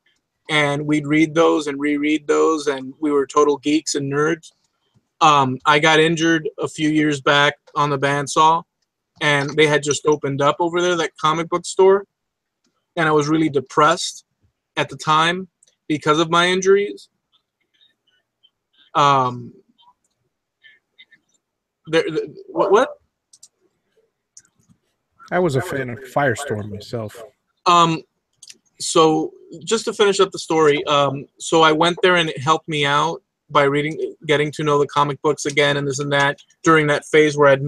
S1: and we'd read those and reread those, and we were total geeks and nerds. I got injured a few years back on the bandsaw, and they had just opened up over there, that comic book store, and I was really depressed at the time because of my injuries. What?
S4: I was a fan of Firestorm myself.
S1: So just to finish up the story, so I went there and it helped me out by getting to know the comic books again and this and that during that phase where I'd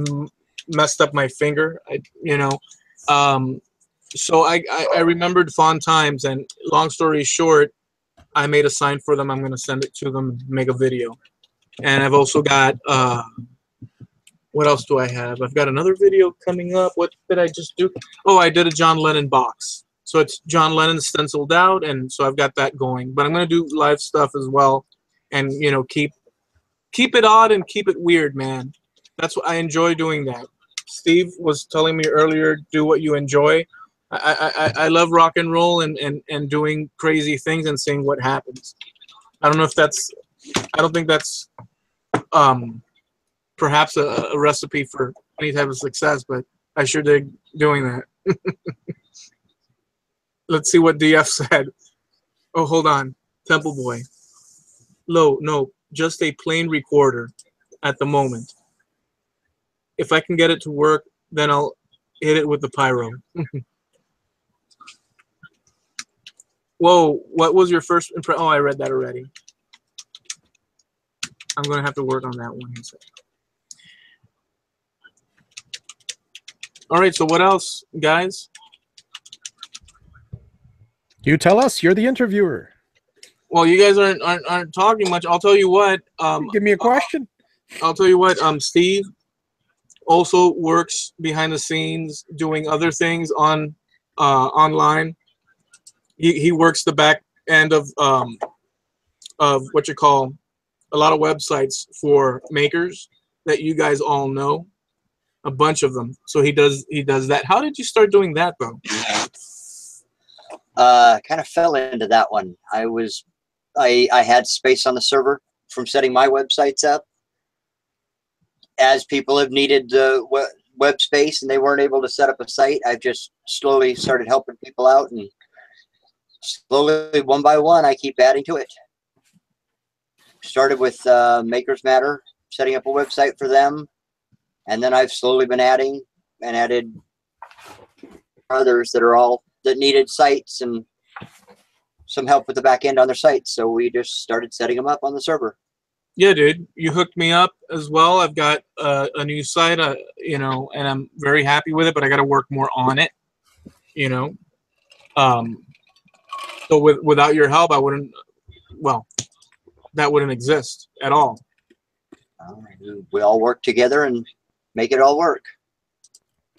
S1: messed up my finger, so I remembered fond times, and long story short, I made a sign for them. I'm going to send it to them, make a video. And I've also got, what else do I have? I've got another video coming up. What did I just do? Oh, I did a John Lennon box. So it's John Lennon stenciled out, and so I've got that going. But I'm going to do live stuff as well, and, you know, keep it odd and keep it weird, man. That's what I enjoy doing that. Steve was telling me earlier, do what you enjoy. I love rock and roll and doing crazy things and seeing what happens. I don't know if that's, I don't think that's perhaps a recipe for any type of success, but I sure dig doing that. Let's see what DF said. Oh, hold on. Temple Boy. No, just a plain recorder at the moment. If I can get it to work, then I'll hit it with the pyro. Whoa, what was your first impression? Oh, I read that already. I'm going to have to work on that one, he said. All right, so what else, guys?
S4: You tell us. You're the interviewer.
S1: Well, you guys aren't talking much. I'll tell you what.
S4: Give me a question.
S1: I'll tell you what. Steve also works behind the scenes doing other things on online. He works the back end of what you call a lot of websites for makers that you guys all know, a bunch of them. So he does that. How did you start doing that though?
S2: Kind of fell into that one. I had space on the server from setting my websites up. As people have needed web space and they weren't able to set up a site, I've just slowly started helping people out, and slowly, one by one, I keep adding to it. Started with Makers Matter, setting up a website for them, and then I've slowly been adding and added others that needed sites and some help with the back end on their sites. So we just started setting them up on the server.
S1: Yeah, dude, you hooked me up as well. I've got a new site, you know, and I'm very happy with it, but I got to work more on it, you know. Um, so without your help, I wouldn't. Well, that wouldn't exist at all.
S2: We all work together and make it all work.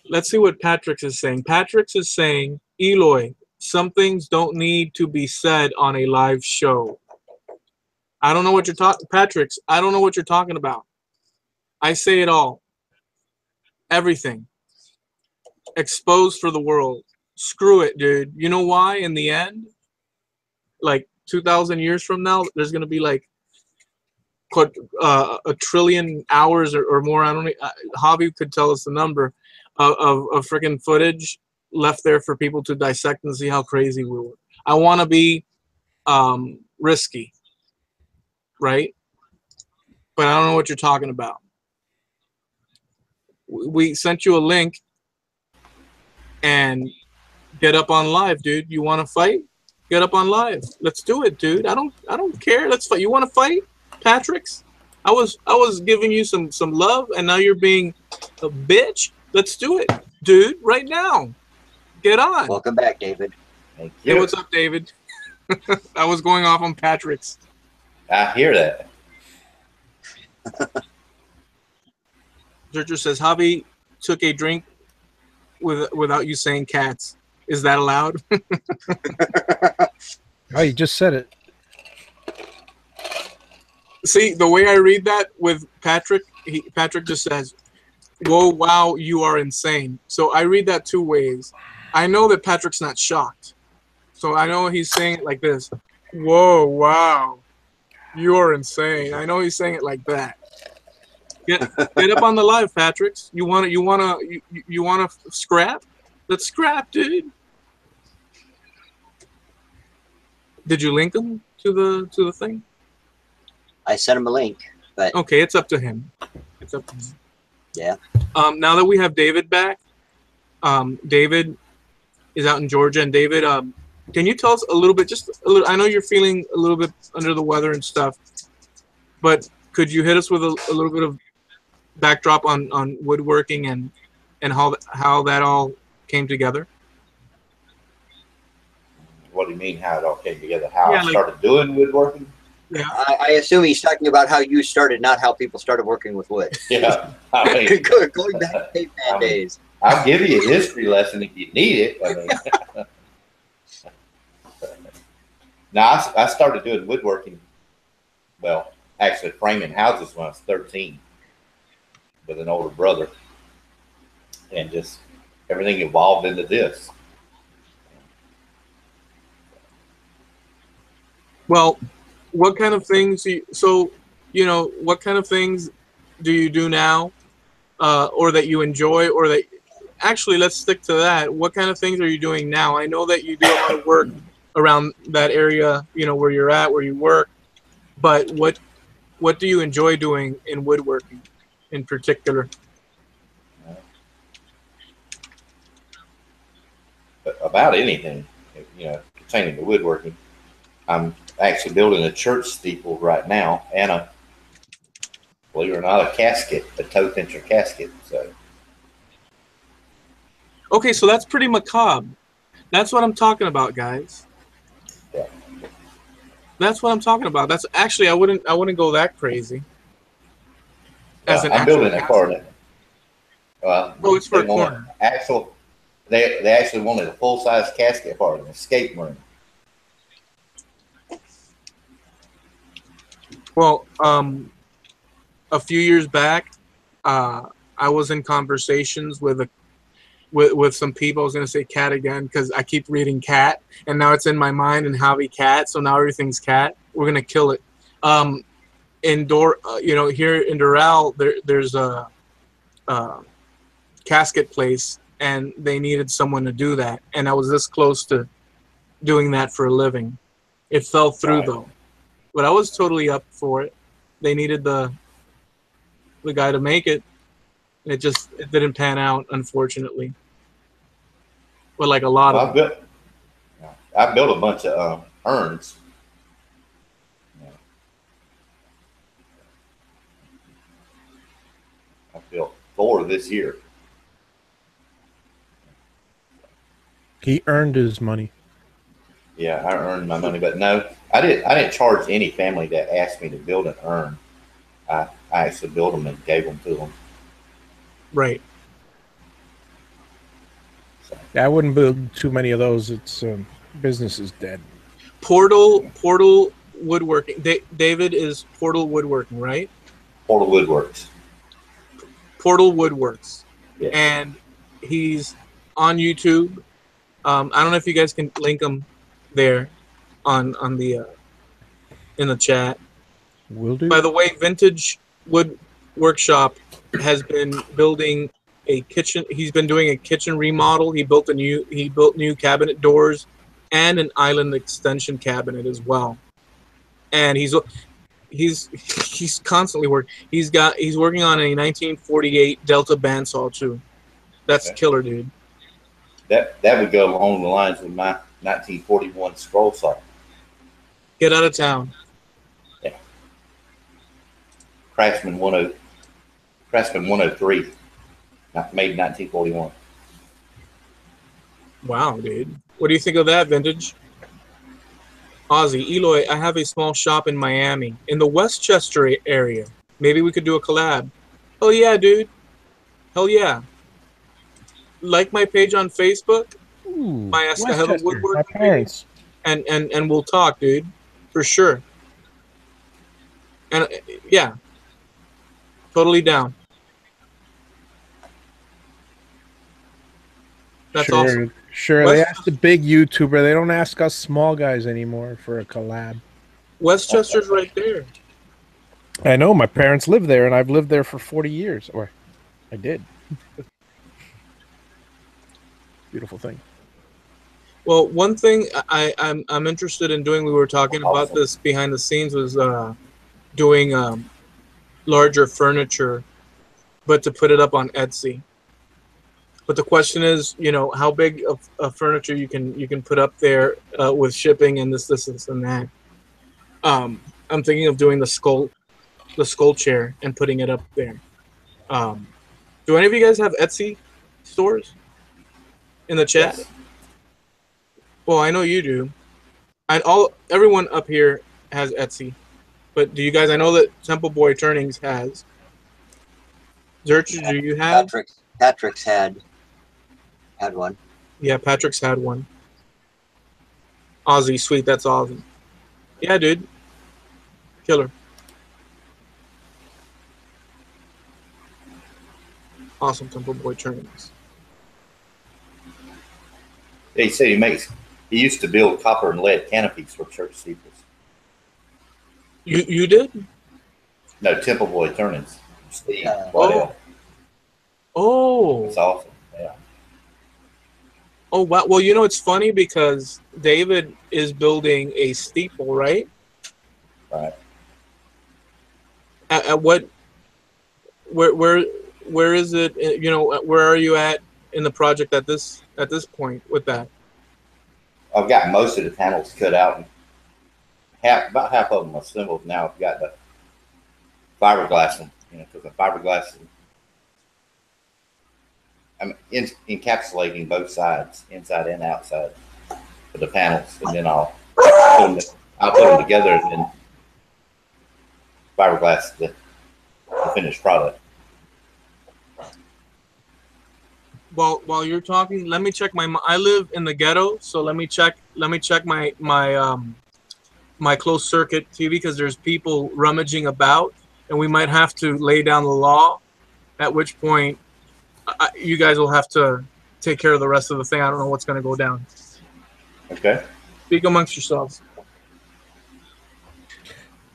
S1: Let's see what Patrick's is saying. Patrick's is saying, Eloy, some things don't need to be said on a live show. I don't know what you're talking, Patrick's. I don't know what you're talking about. I say it all. Everything. Exposed for the world. Screw it, dude. You know why? In the end, like 2,000 years from now, there's gonna be like a trillion hours or more. I don't know. Javi could tell us the number of freaking footage left there for people to dissect and see how crazy we were. I want to be risky, right? But I don't know what you're talking about. We sent you a link and get up on live, dude. You want to fight? Get up on live. Let's do it, dude. I don't care. Let's fight. You want to fight, Patrick's? I was giving you some love, and now you're being a bitch. Let's do it, dude. Right now. Get on.
S2: Welcome back, David.
S3: Thank you.
S1: Hey, what's up, David? I was going off on Patrick's.
S3: I hear that.
S1: Churcher says Javi took a drink without you saying cats. Is that allowed?
S4: Oh, you just said it.
S1: See, the way I read that with Patrick, Patrick just says, whoa, wow, you are insane. So I read that two ways. I know that Patrick's not shocked. So I know he's saying it like this. Whoa, wow, you are insane. I know he's saying it like that. Get up on the live, Patrick's. You want to scrap? Let's scrap, dude. Did you link him to the thing?
S2: I sent him a link, but
S1: okay, it's up to him. It's up to him.
S2: Yeah.
S1: Now that we have David back, David is out in Georgia, and David, can you tell us a little bit, just a little? I know you're feeling a little bit under the weather and stuff, but could you hit us with a little bit of backdrop on woodworking and how that all came together?
S3: What do you mean how it all came together? How
S1: Yeah,
S3: I started doing woodworking?
S1: Yeah.
S2: I assume he's talking about how you started, not how people started working with wood.
S3: Yeah. I mean,
S2: Going back to caveman days.
S3: I'll give you a history lesson if you need it. I mean, now I started doing woodworking. Well, actually framing houses when I was 13 with an older brother, and just everything evolved into this.
S1: Well, what kind of things what kind of things do you do now, or that you enjoy, or that actually, let's stick to that. What kind of things are you doing now? I know that you do a lot of work around that area, where you're at, where you work, but what do you enjoy doing in woodworking in particular?
S3: About anything, pertaining to woodworking. I'm actually building a church steeple right now, and believe it or not, a casket, a toe pincher casket. So,
S1: okay, so that's pretty macabre. That's what I'm talking about, guys.
S3: yeah.
S1: That's what I'm talking about. That's actually I wouldn't go that crazy. As an
S3: I'm
S1: actual
S3: building a
S1: casket.
S3: corner.
S1: Oh, it's for a corner.
S3: They actually wanted a full size casket for an escape room.
S1: Well, a few years back, I was in conversations with some people. I was going to say cat again because I keep reading cat, and now it's in my mind and Javi cat. So now everything's cat. We're going to kill it. Here in Doral, there's a casket place, and they needed someone to do that. And I was this close to doing that for a living. It fell through though. But I was totally up for it. They needed the guy to make it. It didn't pan out, unfortunately. But like a lot of them.
S3: I built a bunch of urns. 4 this year.
S4: He earned his money.
S3: Yeah, I earned my money, but no, I didn't charge any family that asked me to build an urn. I actually built them and gave them to them.
S1: Right.
S3: So,
S4: Yeah, I wouldn't build too many of those. It's business is dead.
S1: Portal Woodworking. David is Portal Woodworking, right?
S3: Portal Woodworks.
S1: Portal Woodworks.
S3: Yeah.
S1: And he's on YouTube. I don't know if you guys can link him there on the in the chat.
S4: Will do.
S1: By the way, Vintage Wood Workshop has been building a kitchen. He's been doing a kitchen remodel. He built new cabinet doors and an island extension cabinet as well. And he's constantly working. He's working on a 1948 Delta bandsaw too. That's killer, dude.
S3: That would go along the lines with my 1941 scroll saw.
S1: Get out of town.
S3: Yeah. Craftsman 103, made in 1941.
S1: Wow, dude. What do you think of that, Vintage? Ozzy, Eloy, I have a small shop in Miami, in the Westchester area. Maybe we could do a collab. Hell yeah, dude. Hell yeah. Like my page on Facebook.
S4: Ooh,
S1: My Ask a Hello
S4: Westchester,
S1: Woodworking
S4: my parents.
S1: page, and we'll talk, dude. For sure. And yeah. Totally down. That's awesome.
S4: Sure, they ask the big YouTuber. They don't ask us small guys anymore for a collab.
S1: Westchester's right there.
S4: I know. My parents live there, and I've lived there for 40 years. Or I did. Beautiful thing.
S1: Well, one thing I'm interested in doing, we were talking about this behind the scenes, was doing larger furniture, but to put it up on Etsy. But the question is, how big of furniture you can put up there with shipping and this, and that. I'm thinking of doing the skull chair and putting it up there. Do any of you guys have Etsy stores in the chat?
S3: Yes.
S1: Well, I know you do. Everyone up here has Etsy, but do you guys? I know that Temple Boy Turnings has. Zerch, do you have?
S2: Patrick's had one.
S1: Yeah, Patrick's had one. Ozzy, sweet, that's awesome. Yeah, dude. Killer. Awesome, Temple Boy Turnings.
S3: Yeah, he said he used to build copper and lead canopies for church steeples.
S1: You did?
S3: No, Temple Boy Turnings. Steve.
S1: Oh.
S3: It's awesome. Yeah.
S1: Oh, wow. Well, it's funny because David is building a steeple, right?
S3: Right.
S1: At what? Where is it? Where are you at in the project at this point with that?
S3: I've got most of the panels cut out, and about half of them assembled. Now I've got the fiberglass one, because the fiberglass. I'm encapsulating both sides, inside and outside, for the panels, and then I'll put them together, and then fiberglass the finished product.
S1: Well, while you're talking, let me check I live in the ghetto, so let me check my closed circuit TV, because there's people rummaging about, and we might have to lay down the law. At which point, you guys will have to take care of the rest of the thing. I don't know what's going to go down.
S3: Okay.
S1: Speak amongst yourselves.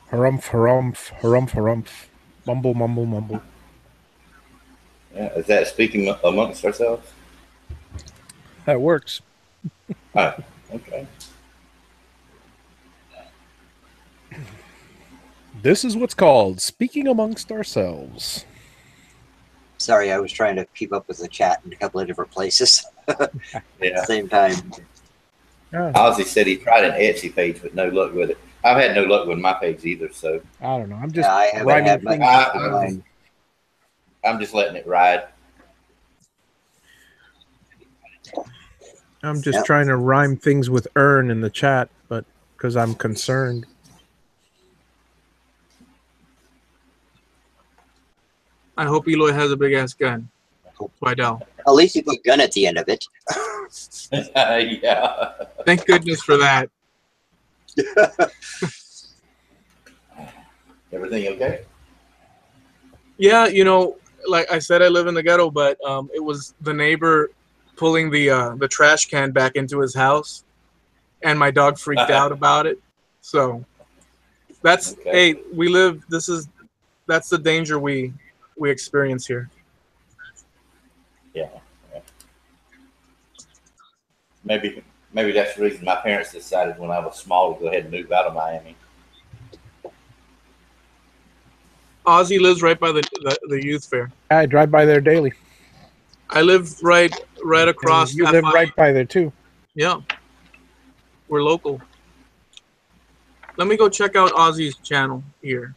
S4: Harumph, harumph, harumph, harumph. Mumble, mumble, mumble.
S3: Yeah, is that speaking amongst ourselves?
S4: That works.
S3: Oh, okay.
S4: This is what's called speaking amongst ourselves.
S2: Sorry, I was trying to keep up with the chat in a couple of different places at the same time.
S3: Ozzy said he tried an Etsy page, but no luck with it. I've had no luck with my page either, so.
S4: I don't know. I'm just
S2: I haven't had much.
S3: I'm just letting it ride.
S4: I'm just trying to rhyme things with earn in the chat, but because I'm concerned.
S1: I hope Eloy has a big ass gun. Wydell.
S2: At least you put gun at the end of it.
S3: Yeah.
S1: Thank goodness for that.
S3: Everything okay?
S1: Yeah, you know, like I said, I live in the ghetto, but it was the neighbor pulling the trash can back into his house, and my dog freaked out about it. So that's hey, we live. That's the danger we experience here.
S3: Yeah. Maybe that's the reason my parents decided when I was small to go ahead and move out of Miami.
S1: Ozzy lives right by the youth fair.
S4: I drive by there daily.
S1: I live right across.
S4: And you live right by there too.
S1: Yeah, we're local. Let me go check out Ozzy's channel here.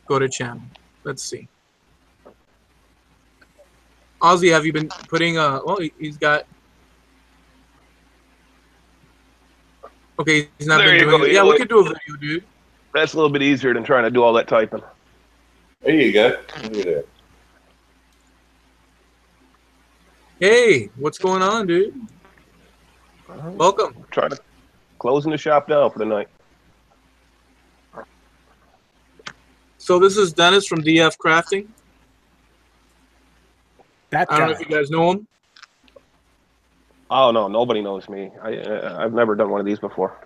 S1: Go to channel. Let's see. Ozzy, have you been putting well, he's got. Okay, he's not
S5: There
S1: been
S5: you
S1: doing
S5: go,
S1: it. Yeah,
S5: Eloy.
S1: we could do a video, dude.
S5: That's a little bit easier than trying to do all that typing.
S3: There you go. Look at that.
S1: Hey, what's going on, dude? Welcome.
S5: Trying to closing the shop down for the night.
S1: So this is Dennis from DF Crafting.
S4: That
S1: I don't know
S4: guy.
S1: if you guys know him.
S5: Oh no, nobody knows me. I've never done one of these before.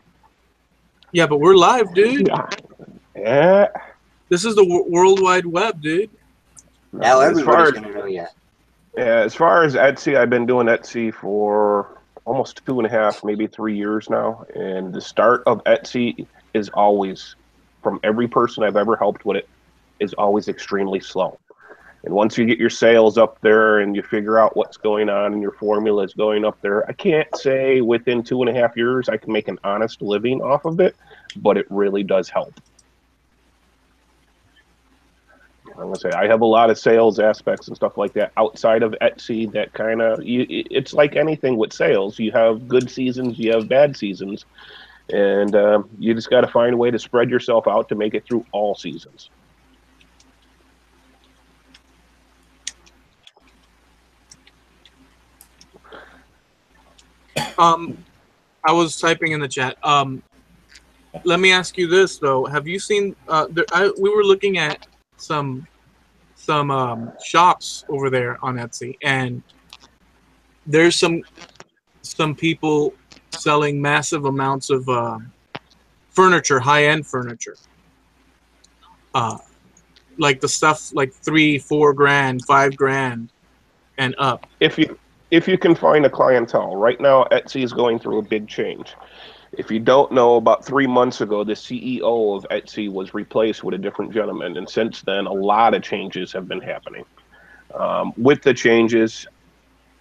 S1: Yeah, but we're live, dude.
S5: Yeah.
S1: This is the World Wide Web, dude.
S2: Now
S5: As
S2: everybody's
S5: far-
S2: going to know you.
S5: Yeah, as far as Etsy, I've been doing Etsy for almost 2.5, maybe 3 years now. And the start of Etsy is always, from every person I've ever helped with it, is always extremely slow. And once you get your sales up there and you figure out what's going on and your formula is going up there, I can't say within 2.5 years I can make an honest living off of it, but it really does help. I'm gonna say I have a lot of sales aspects and stuff like that outside of Etsy that kind of, it's like anything with sales. You have good seasons, you have bad seasons, and you just got to find a way to spread yourself out to make it through all seasons.
S1: I was typing in the chat. Let me ask you this though: have you seen? We were looking at some shops over there on Etsy, and there's some people selling massive amounts of furniture, high-end furniture. Like the stuff like $3-4 grand, $5 and up.
S5: If you can find a clientele. Right now, Etsy is going through a big change. If you don't know, about 3 months ago, the CEO of Etsy was replaced with a different gentleman, and since then, a lot of changes have been happening. With the changes,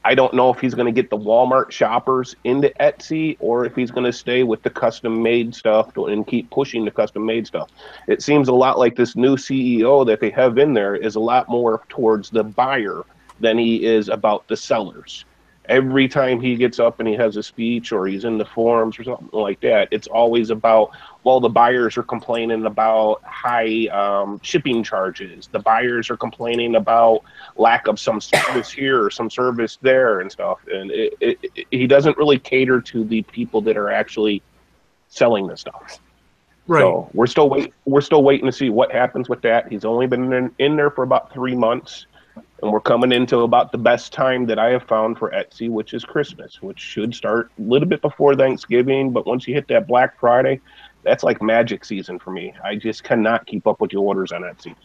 S5: I don't know if he's going to get the Walmart shoppers into Etsy or if he's going to stay with the custom-made stuff and keep pushing the custom-made stuff. It seems a lot like this new CEO that they have in there is a lot more towards the buyer than he is about the sellers. Every time he gets up and he has a speech or he's in the forums or something like that, it's always about, well, the buyers are complaining about high shipping charges. The buyers are complaining about lack of some service here or some service there and stuff. And he doesn't really cater to the people that are actually selling the stuff.
S1: Right.
S5: So we're still waiting to see what happens with that. He's only been in there for about 3 months. And we're coming into about the best time that I have found for Etsy, which is Christmas, which should start a little bit before Thanksgiving. But once you hit that Black Friday, that's like magic season for me. I just cannot keep up with the orders on Etsy.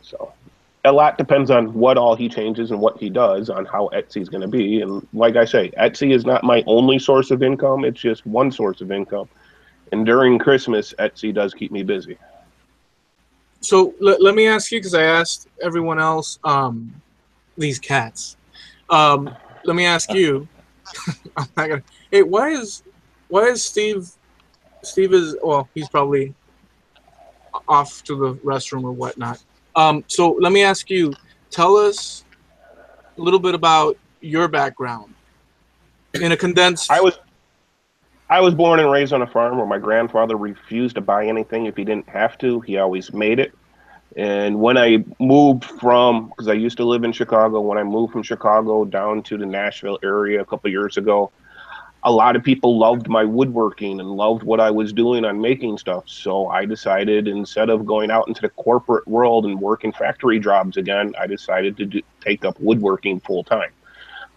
S5: So a lot depends on what all he changes and what he does on how Etsy is going to be. And like I say, Etsy is not my only source of income. It's just one source of income. And during Christmas, Etsy does keep me busy.
S1: So let me ask you, because I asked everyone else, these cats. Let me ask you. I'm not gonna. Hey, why is Steve? Steve is, well, he's probably off to the restroom or whatnot. So let me ask you, tell us a little bit about your background in a condensed.
S5: I was born and raised on a farm where my grandfather refused to buy anything if he didn't have to. He always made it. And when I moved because I used to live in Chicago, when I moved from Chicago down to the Nashville area a couple of years ago, a lot of people loved my woodworking and loved what I was doing on making stuff. So I decided, instead of going out into the corporate world and working factory jobs again, I decided to take up woodworking full time.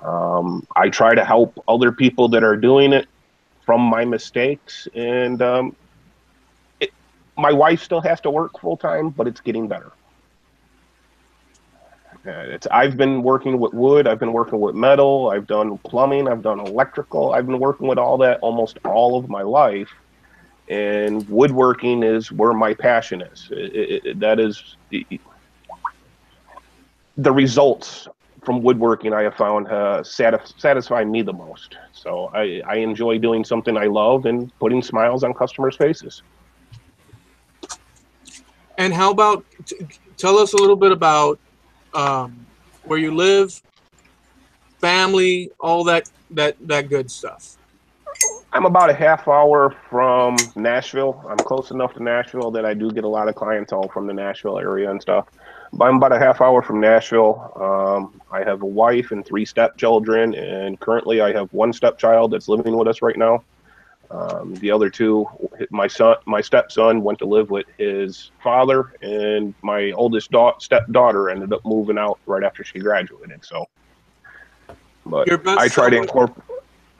S5: I try to help other people that are doing it from my mistakes. And my wife still has to work full time, but it's getting better. I've been working with wood, I've been working with metal, I've done plumbing, I've done electrical, I've been working with all that almost all of my life, and woodworking is where my passion is. That is the results from woodworking I have found satisfy me the most. So I enjoy doing something I love and putting smiles on customers' faces.
S1: And how about, tell us a little bit about where you live, family, all that good stuff.
S5: I'm about a half hour from Nashville. I'm close enough to Nashville that I do get a lot of clientele from the Nashville area and stuff. But I'm about a half hour from Nashville. I have a wife and 3 stepchildren, and currently I have 1 stepchild that's living with us right now. The other 2, my stepson went to live with his father, and my oldest stepdaughter ended up moving out right after she graduated. So, but I try to incorporate.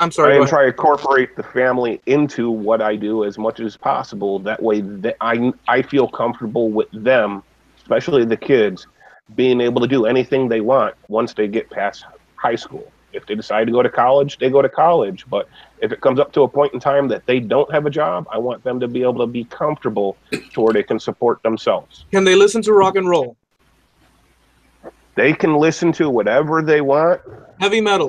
S1: I'm sorry.
S5: Try to incorporate the family into what I do as much as possible. That way, I feel comfortable with them, especially the kids, being able to do anything they want once they get past high school. If they decide to go to college, they go to college. But if it comes up to a point in time that they don't have a job, I want them to be able to be comfortable to where they can support themselves.
S1: Can they listen to rock and roll?
S5: They can listen to whatever they want.
S1: Heavy metal.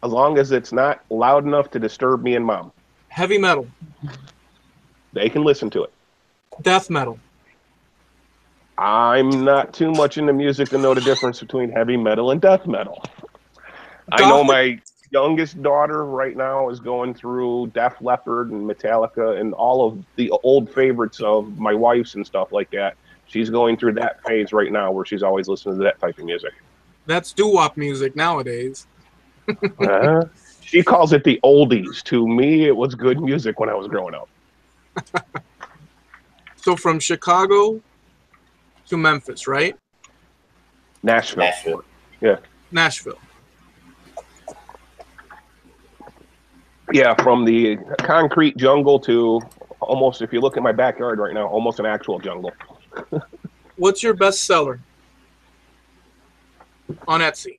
S5: As long as it's not loud enough to disturb me and mom.
S1: Heavy metal.
S5: They can listen to it.
S1: Death metal.
S5: I'm not too much into music to know the difference between heavy metal and death metal. I know my youngest daughter right now is going through Def Leppard and Metallica and all of the old favorites of my wife's and stuff like that. She's going through that phase right now where she's always listening to that type of music.
S1: That's doo-wop music nowadays.
S5: She calls it the oldies. To me, it was good music when I was growing up.
S1: So from Chicago to Memphis, right?
S5: Nashville. Yeah.
S1: Nashville.
S5: Yeah, from the concrete jungle to almost, if you look at my backyard right now, almost an actual jungle.
S1: What's your best seller on Etsy?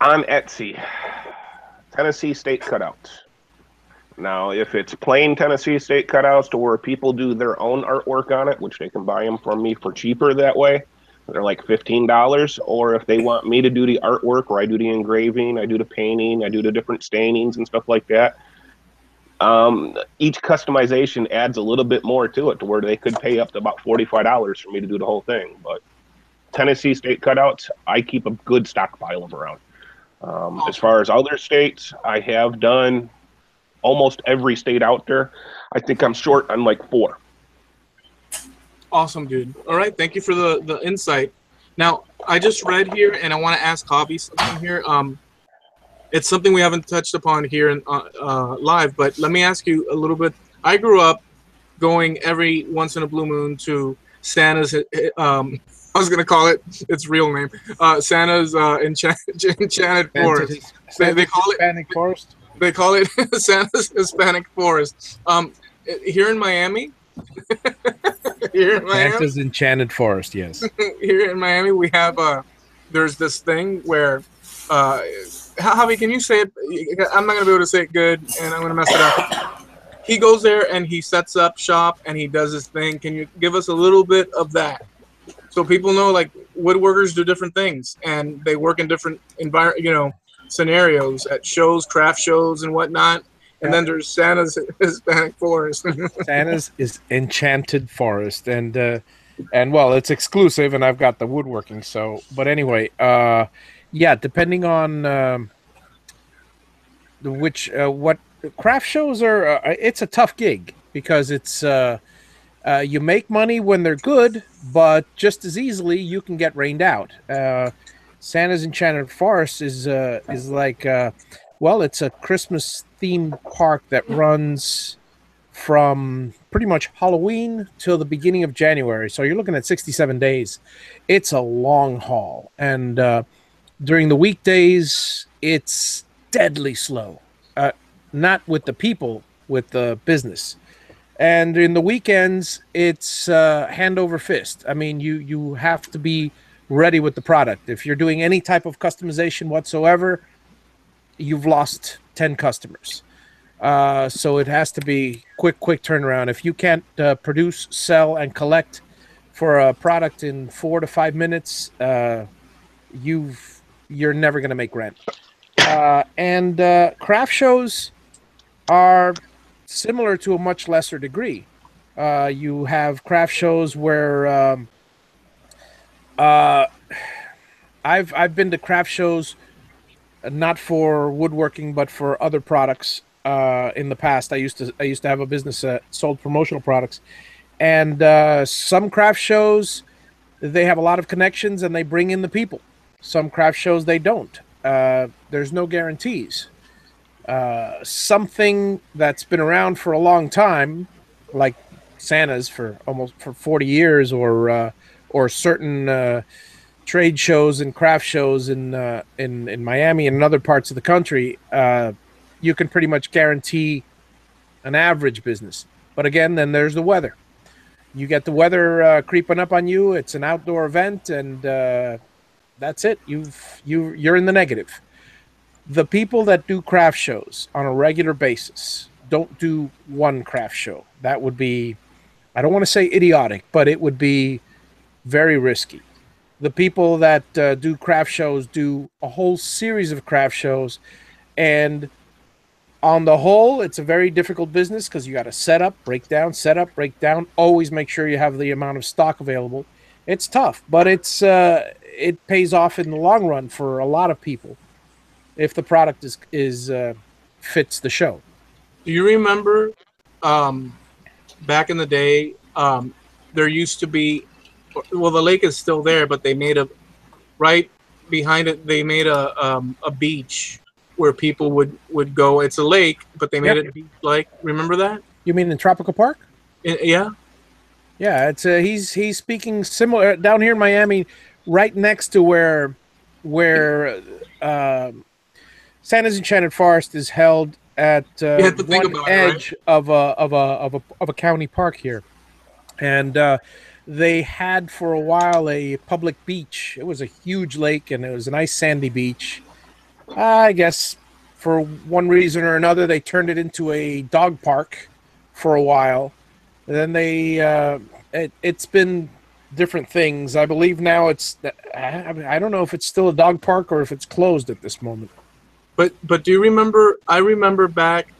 S5: On Etsy, Tennessee state cutouts. Now, if it's plain Tennessee state cutouts to where people do their own artwork on it, which they can buy them from me for cheaper that way, they're like $15. Or if they want me to do the artwork where I do the engraving, I do the painting, I do the different stainings and stuff like that, each customization adds a little bit more to it to where they could pay up to about $45 for me to do the whole thing. But Tennessee state cutouts, I keep a good stockpile of around. As far as other states, I have done almost every state out there. I think I'm short on like 4.
S1: Awesome, dude. All right, thank you for the insight. Now, I just read here, and I want to ask Javi something here. It's something we haven't touched upon here in live, but let me ask you a little bit. I grew up going every once in a blue moon to Santa's. I was gonna call it its real name, Santa's Enchanted Forest. They call it
S4: Hispanic Forest.
S1: They call it Santa's Hispanic Forest. Here in Miami.
S4: Santa's Enchanted Forest, yes.
S1: Here in Miami, we have there's this thing where Javi, can you say it? I'm not gonna be able to say it good, and I'm gonna mess it up. He goes there and he sets up shop and he does his thing. Can you give us a little bit of that, so people know, like, woodworkers do different things and they work in different scenarios at shows, craft shows, and whatnot. And then there's Santa's Hispanic Forest.
S4: Santa's is Enchanted Forest, and well, it's exclusive, and I've got the woodworking. So, but anyway, yeah, depending on what craft shows are, it's a tough gig because it's you make money when they're good, but just as easily you can get rained out. Santa's Enchanted Forest is like well, it's a Christmas themed park that runs from pretty much Halloween till the beginning of January. So you're looking at 67 days. It's a long haul, and during the weekdays, it's deadly slow. Not with the people, with the business. And in the weekends, it's hand over fist. I mean, you have to be ready with the product. If you're doing any type of customization whatsoever, you've lost 10 customers. So it has to be quick turnaround. If you can't produce, sell, and collect for a product in 4 to 5 minutes, you're never going to make rent. And craft shows are similar to a much lesser degree. You have craft shows where I've been to craft shows not for woodworking but for other products. In the past, I used to have a business that sold promotional products, and some craft shows they have a lot of connections and they bring in the people. Some craft shows they don't. There's no guarantees. Something that's been around for a long time, like Santa's for 40 years, or certain trade shows and craft shows in Miami and in other parts of the country, you can pretty much guarantee an average business. But again, then there's the weather. You get the weather creeping up on you. It's an outdoor event, and that's it. You're in the negative. The people that do craft shows on a regular basis don't do one craft show. That would be, I don't want to say idiotic, but it would be very risky. The people that do craft shows do a whole series of craft shows, and on the whole, it's a very difficult business because you got to set up, break down, always make sure you have the amount of stock available. It's tough, but it pays off in the long run for a lot of people if the product is fits the show.
S1: Do you remember back in the day, there used to be, well, the lake is still there, but they made right behind it, they made a beach where people would go. It's a lake, but they made it beach-like. Remember that?
S4: You mean in Tropical Park?
S1: Yeah.
S4: Yeah, it's he's speaking similar down here in Miami, right next to where Santa's Enchanted Forest is held at one edge of a county park here, and they had for a while a public beach. It was a huge lake, and it was a nice sandy beach. I guess for one reason or another, they turned it into a dog park for a while. And then they it's been different things. I believe now I don't know if it's still a dog park or if it's closed at this moment.
S1: But do you remember? I remember back.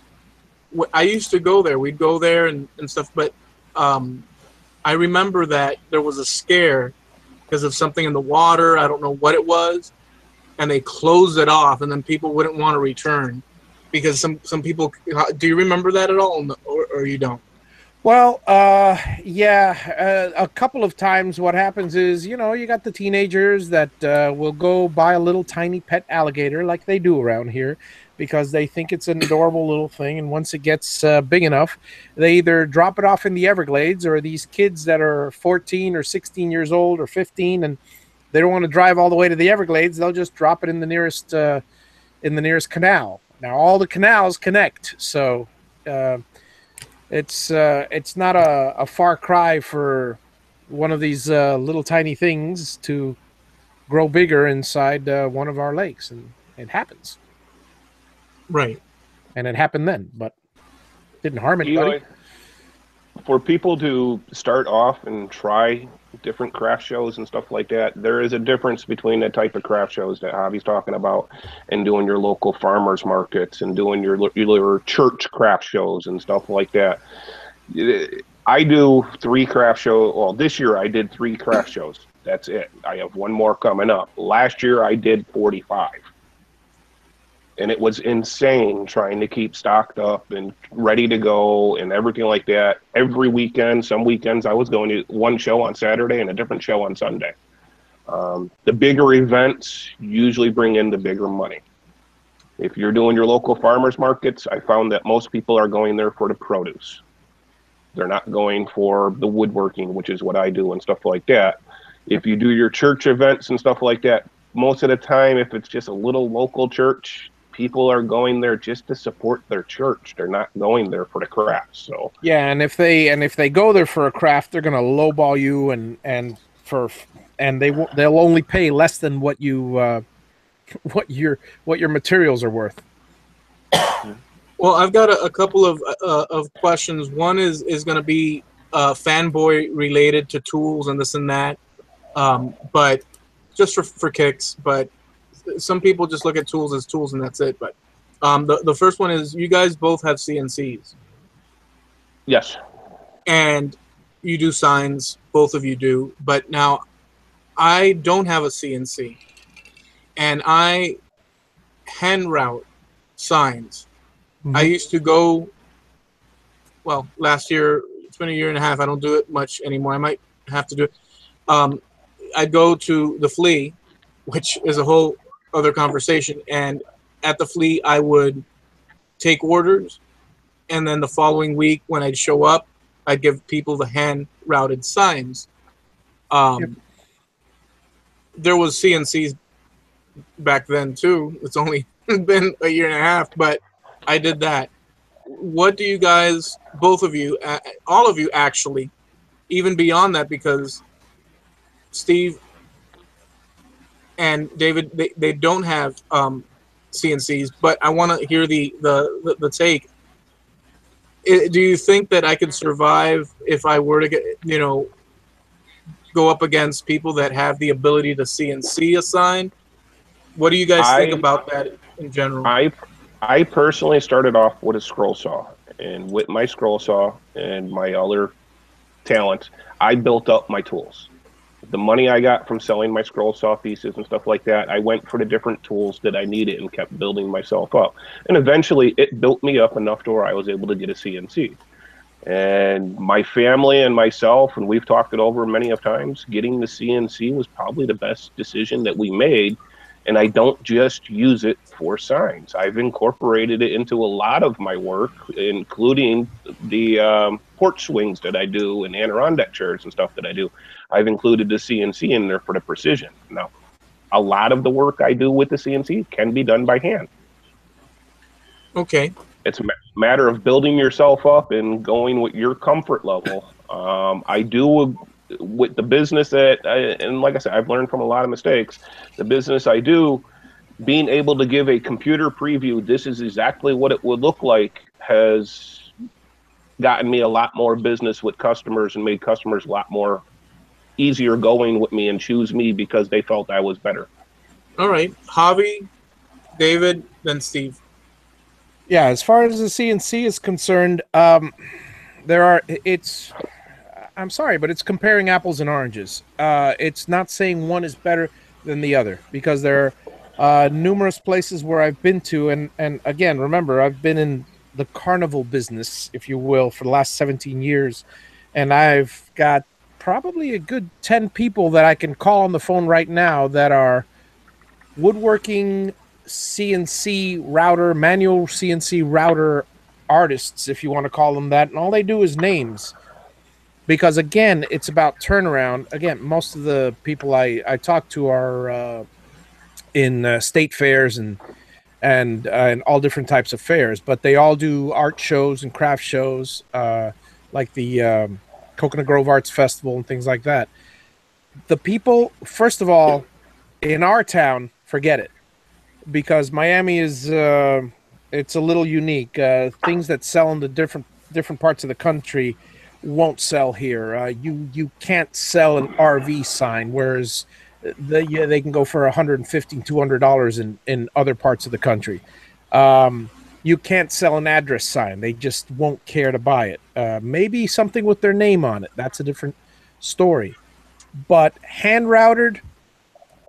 S1: I used to go there. We'd go there and stuff. But I remember that there was a scare because of something in the water. I don't know what it was, and they closed it off, and then people wouldn't want to return because some people. Do you remember that at all, or you don't?
S4: Well, yeah, a couple of times what happens is, you got the teenagers that will go buy a little tiny pet alligator like they do around here because they think it's an adorable little thing. And once it gets big enough, they either drop it off in the Everglades, or these kids that are 14 or 16 years old or 15 and they don't want to drive all the way to the Everglades, they'll just drop it in the nearest canal. Now, all the canals connect, so it's not a far cry for one of these little tiny things to grow bigger inside one of our lakes, and it happens.
S1: Right.
S4: And it happened then, but didn't harm anybody.
S5: for people to start off and try different craft shows and stuff like that, there is a difference between the type of craft shows that Javi's talking about and doing your local farmers markets and doing your church craft shows and stuff like that. I do 3 craft shows. Well, this year I did 3 craft shows. That's it. I have one more coming up. Last year I did 45. And it was insane trying to keep stocked up and ready to go and everything like that. Every weekend, some weekends I was going to one show on Saturday and a different show on Sunday. The bigger events usually bring in the bigger money. If you're doing your local farmers markets, I found that most people are going there for the produce. They're not going for the woodworking, which is what I do and stuff like that. If you do your church events and stuff like that, most of the time, if it's just a little local church, people are going there just to support their church. They're not going there for the craft. So
S4: yeah, and if they go there for a craft, they're gonna lowball you and they'll only pay less than what you what your materials are worth.
S1: Well, I've got a couple of questions. One is going to be fanboy related to tools and this and that, but just for kicks. But some people just look at tools as tools and that's it. But the first one is, you guys both have CNCs.
S5: yes.
S1: And you do signs, both of you do. But now I don't have a CNC, and I hand route signs.
S4: Mm-hmm.
S1: I used to go, well, last year, it's been a year and a half. I don't do it much anymore. I might have to do it. I'd go to the flea, which is a whole other conversation. And at the flea, I would take orders. And then the following week, when I'd show up, I'd give people the hand routed signs.
S4: Yep.
S1: There was CNCs back then too. It's only been a year and a half, but I did that. What do you guys, both of you, all of you actually, even beyond that, because Steve and David, they don't have CNCs, but I want to hear the take. Do you think that I could survive if I were to get, go up against people that have the ability to CNC a sign? What do you guys think about that in general?
S5: I personally started off with a scroll saw, and with my scroll saw and my other talents, I built up my tools. The money I got from selling my scroll saw pieces and stuff like that, I went for the different tools that I needed and kept building myself up. And eventually it built me up enough to where I was able to get a CNC. And my family and myself, and we've talked it over many of times, getting the CNC was probably the best decision that we made. And I don't just use it for signs. I've incorporated it into a lot of my work, including the porch swings that I do and Adirondack chairs and stuff that I do. I've included the CNC in there for the precision. Now, a lot of the work I do with the CNC can be done by hand.
S1: Okay.
S5: It's a matter of building yourself up and going with your comfort level. I do with the business and like I said, I've learned from a lot of mistakes. The business I do, being able to give a computer preview, this is exactly what it would look like, has gotten me a lot more business with customers and made customers a lot more easier going with me and choose me because they felt I was better. All
S1: right. Javi, David, then Steve.
S4: Yeah, as far as the CNC is concerned, I'm sorry, but it's comparing apples and oranges. It's not saying one is better than the other, because there are numerous places where I've been to, and again, remember, I've been in the carnival business, if you will, for the last 17 years, and I've got probably a good 10 people that I can call on the phone right now that are woodworking CNC router, manual CNC router artists, if you want to call them that, and all they do is names. Because again, it's about turnaround. Again, most of the people I talk to are in state fairs and all different types of fairs, but they all do art shows and craft shows, like the Coconut Grove Arts Festival and things like that. The people, first of all, in our town, forget it, because Miami is it's a little unique. Things that sell in the different parts of the country won't sell here. You can't sell an RV sign, whereas they can go for $150, $200 in other parts of the country. You can't sell an address sign; they just won't care to buy it. Maybe something with their name on it. That's a different story. But hand routed,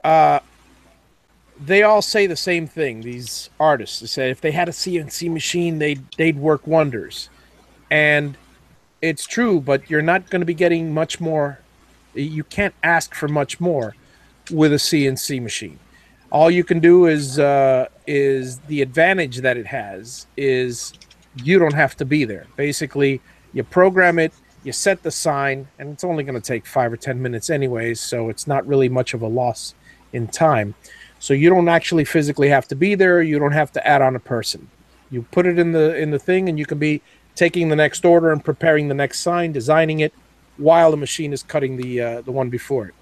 S4: they all say the same thing. These artists, they say if they had a CNC machine, they'd work wonders, and it's true. But you're not going to be getting much more. You can't ask for much more with a CNC machine. All you can do is the advantage that it has is you don't have to be there. Basically, you program it, you set the sign, and it's only going to take 5 or 10 minutes anyways, so it's not really much of a loss in time. So you don't actually physically have to be there. You don't have to add on a person. You put it in the thing, and you can be taking the next order and preparing the next sign, designing it, while the machine is cutting the one before it.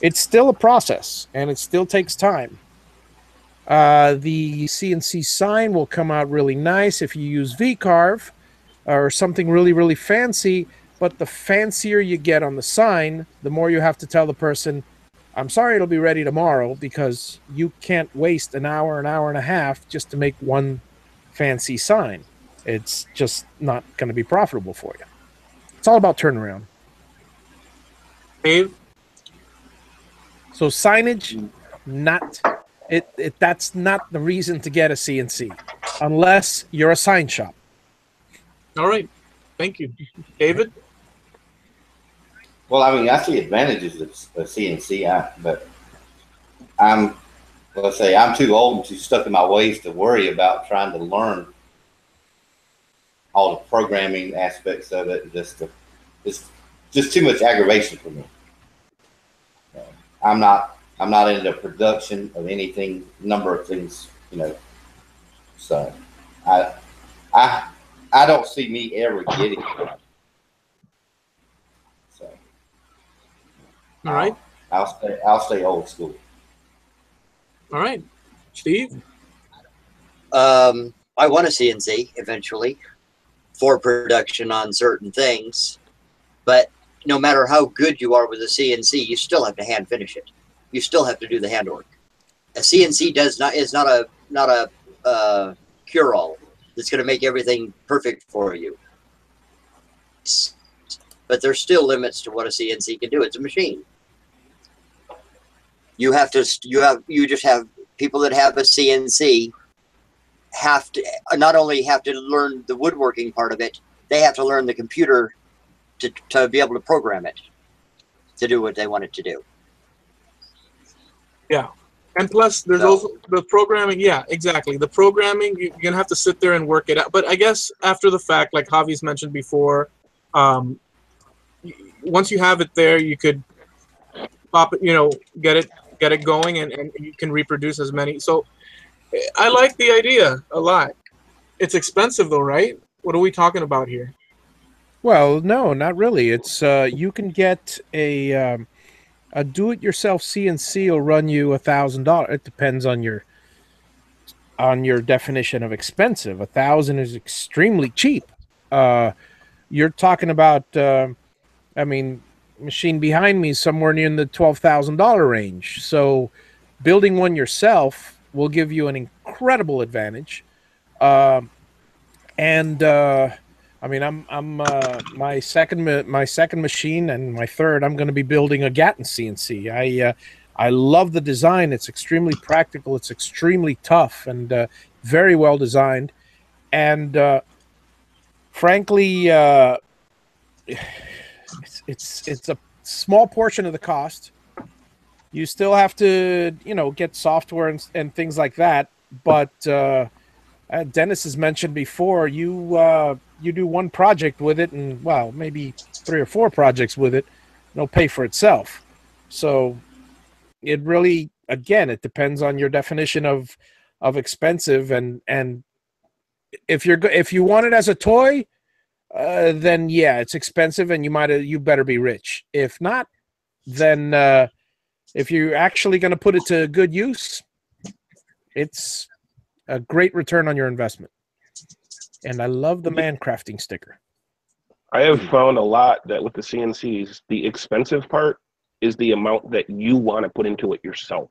S4: It's still a process, and it still takes time. The CNC sign will come out really nice if you use V-carve or something really, really fancy, but the fancier you get on the sign, the more you have to tell the person, I'm sorry, it'll be ready tomorrow, because you can't waste an hour and a half just to make one fancy sign. It's just not going to be profitable for you. It's all about turnaround.
S1: Dave?
S4: So signage, not it. That's not the reason to get a CNC, unless you're a sign shop.
S1: All right. Thank you. David?
S3: Well, I mean, I see advantages of CNC, but let's say I'm too old and too stuck in my ways to worry about trying to learn all the programming aspects of it. It's just too much aggravation for me. I'm not into production of anything, number of things, So I don't see me ever getting it. So
S1: All right.
S3: I'll stay old school.
S1: All right. Steve?
S2: I want a CNC eventually for production on certain things, but no matter how good you are with a CNC, you still have to hand finish it. You still have to do the handwork. A CNC is not a cure-all that's going to make everything perfect for you. But there's still limits to what a CNC can do. It's a machine. You just have people that have a CNC have to not only have to learn the woodworking part of it, they have to learn the computer to be able to program it to do what they want it to do.
S1: Yeah. And plus, there's also the programming. Yeah, exactly. The programming, you're going to have to sit there and work it out. But I guess after the fact, like Javi's mentioned before, once you have it there, you could pop it, get it going, and you can reproduce as many. So I like the idea a lot. It's expensive though, right? What are we talking about here?
S4: Well, no, not really. It's you can get a do-it-yourself CNC will run you $1,000. It depends on your definition of expensive. $1,000 is extremely cheap. You're talking about, machine behind me is somewhere near the $12,000 range. So, building one yourself will give you an incredible advantage. I'm my second machine, and my third, I'm going to be building a Gatton CNC. I love the design. It's extremely practical. It's extremely tough and very well designed. And frankly, it's a small portion of the cost. You still have to, get software and things like that. But Dennis has mentioned before, you do one project with it, and maybe 3 or 4 projects with it, it'll pay for itself. So it really, again, it depends on your definition of expensive, and if you want it as a toy, then yeah, it's expensive, and you better be rich. If not, then if you're actually going to put it to good use, it's a great return on your investment. And I love the man crafting sticker.
S5: I have found a lot that with the CNCs, the expensive part is the amount that you want to put into it yourself.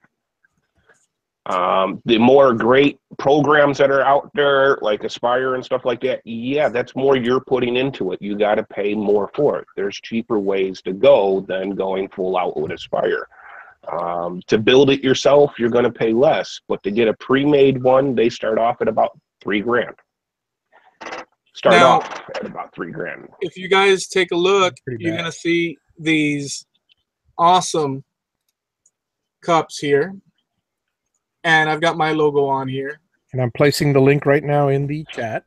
S5: The more great programs that are out there, like Aspire and stuff like that, yeah, that's more you're putting into it. You got to pay more for it. There's cheaper ways to go than going full out with Aspire. To build it yourself, you're going to pay less, but to get a pre-made one, they start off at about $3,000. Start
S1: Now,
S5: off at about $3,000.
S1: If you guys take a look,
S4: Pretty
S1: you're
S4: bad.
S1: gonna see these awesome cups here, and I've got my logo on here.
S4: And I'm placing the link right now in the chat.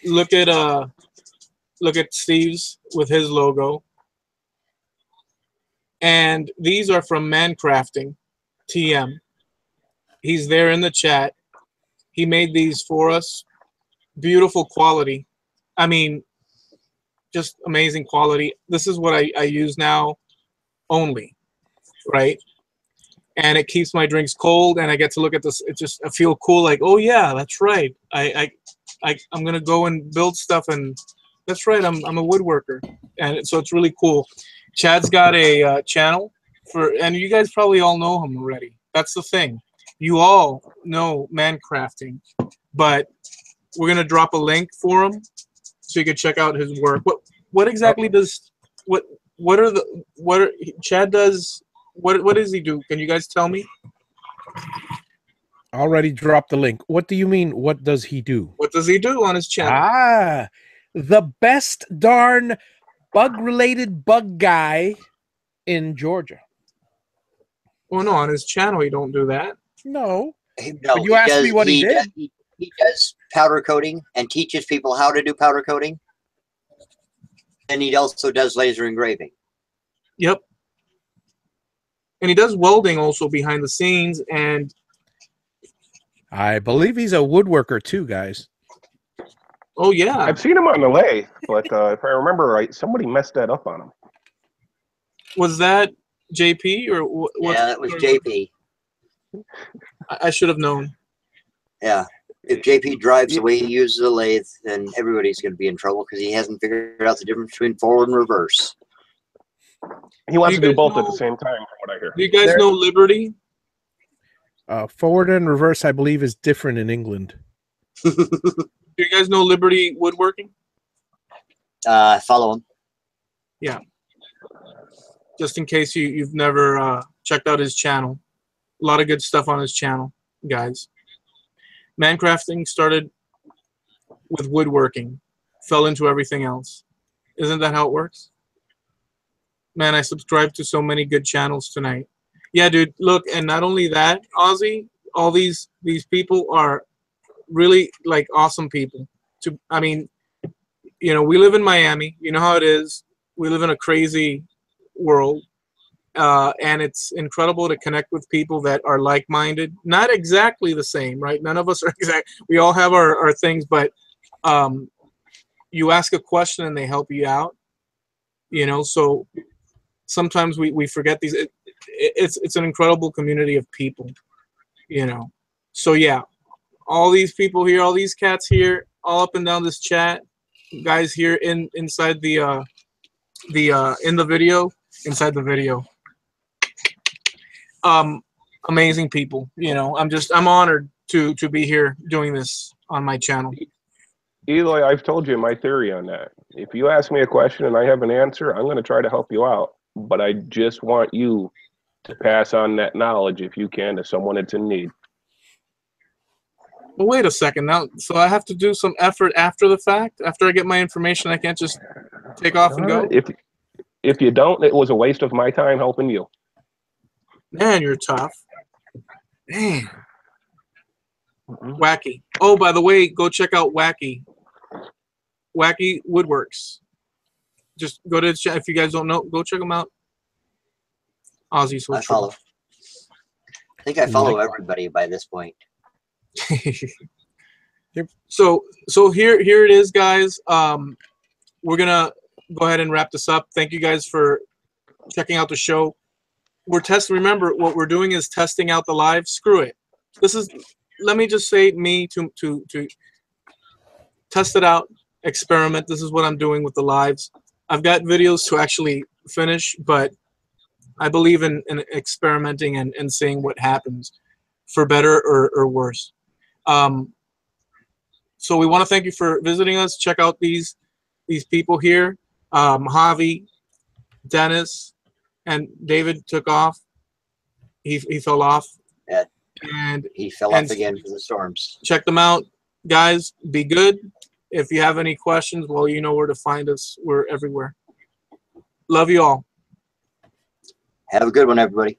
S1: Look at Steve's with his logo. And these are from Mancrafting TM. He's there in the chat. He made these for us. Beautiful quality. I mean, just amazing quality. This is what I use now only, right? And it keeps my drinks cold, and I get to look at this. It just, I feel cool, like, oh yeah, that's right. I'm gonna go and build stuff, and that's right. I'm a woodworker, and so it's really cool. Chad's got a channel for, and you guys probably all know him already. That's the thing. You all know Mancrafting, but we're gonna drop a link for him so you can check out his work. What exactly does Chad does? What does he do? Can you guys tell me?
S4: Already dropped the link. What do you mean? What does he do?
S1: What does he do on his channel?
S4: Ah, the best darn bug-related bug guy in Georgia.
S1: Well, no, on his channel he don't do that.
S4: No.
S2: No,
S4: But you asked me what he did.
S2: He does powder coating and teaches people how to do powder coating. And he also does laser engraving.
S1: Yep. And he does welding also behind the scenes, and
S4: I believe he's a woodworker too, guys.
S1: oh yeah,
S5: I've seen him on the lathe, but if I remember right, somebody messed that up on him.
S1: was that JP or what?
S2: Yeah, that was JP.
S1: I should have known.
S2: Yeah. If JP drives the way he uses a lathe, then everybody's going to be in trouble because he hasn't figured out the difference between forward and reverse.
S5: He wants
S1: You
S5: to do
S1: guys
S5: both at
S1: know-
S5: the same time, from what I hear.
S1: Do you guys know Liberty?
S4: Forward and reverse, I believe, is different in England.
S1: Do you guys know Liberty Woodworking?
S2: Follow him.
S1: Just in case you've never checked out his channel. A lot of good stuff on his channel, guys. Mancrafting started with woodworking, fell into everything else. Isn't that how it works? Man, I subscribed to so many good channels tonight. Yeah, dude, look, and not only that, Ozzy, all these people are really like awesome people. I mean, you know, we live in Miami. You know how it is. We live in a crazy world. And it's incredible to connect with people that are like-minded. Not exactly the same, right? None of us are exact. We all have our things, but you ask a question and they help you out. You know, so sometimes we forget these. It's an incredible community of people. You know, so yeah, all these people here, all these cats here, all up and down this chat, guys here inside the video, inside the video. Amazing people. You know, I'm honored to be here doing this on my channel.
S5: Eloy, I've told you my theory on that. If you ask me a question and I have an answer, I'm going to try to help you out. But I just want you to pass on that knowledge, if you can, to someone that's in need.
S1: Well, wait a second now. So I have to do some effort after the fact? After I get my information, I can't just take off and go?
S5: If you don't, it was a waste of my time helping you.
S1: Man, you're tough. Man. Wacky. Oh, by the way, go check out Wacky. Wacky Woodworks. Just go to the chat. If you guys don't know, go check them out. Ozzy Switch.
S2: I follow. I think I follow everybody by this point.
S1: So here it is, guys. We're gonna go ahead and wrap this up. Thank you guys for checking out the show. We're testing. Remember, what we're doing is testing out the live. Screw it. This is. Let me just say, to test it out, experiment. This is what I'm doing with the lives. I've got videos to actually finish, but I believe in experimenting and seeing what happens, for better or worse. So we want to thank you for visiting us. Check out these people here. Javi, Dennis, and David took off. He fell off.
S2: Yeah.
S1: And
S2: he fell off again for the storms.
S1: Check them out, guys. Be good. If you have any questions, well, you know where to find us. We're everywhere. Love you all.
S2: Have a good one, everybody.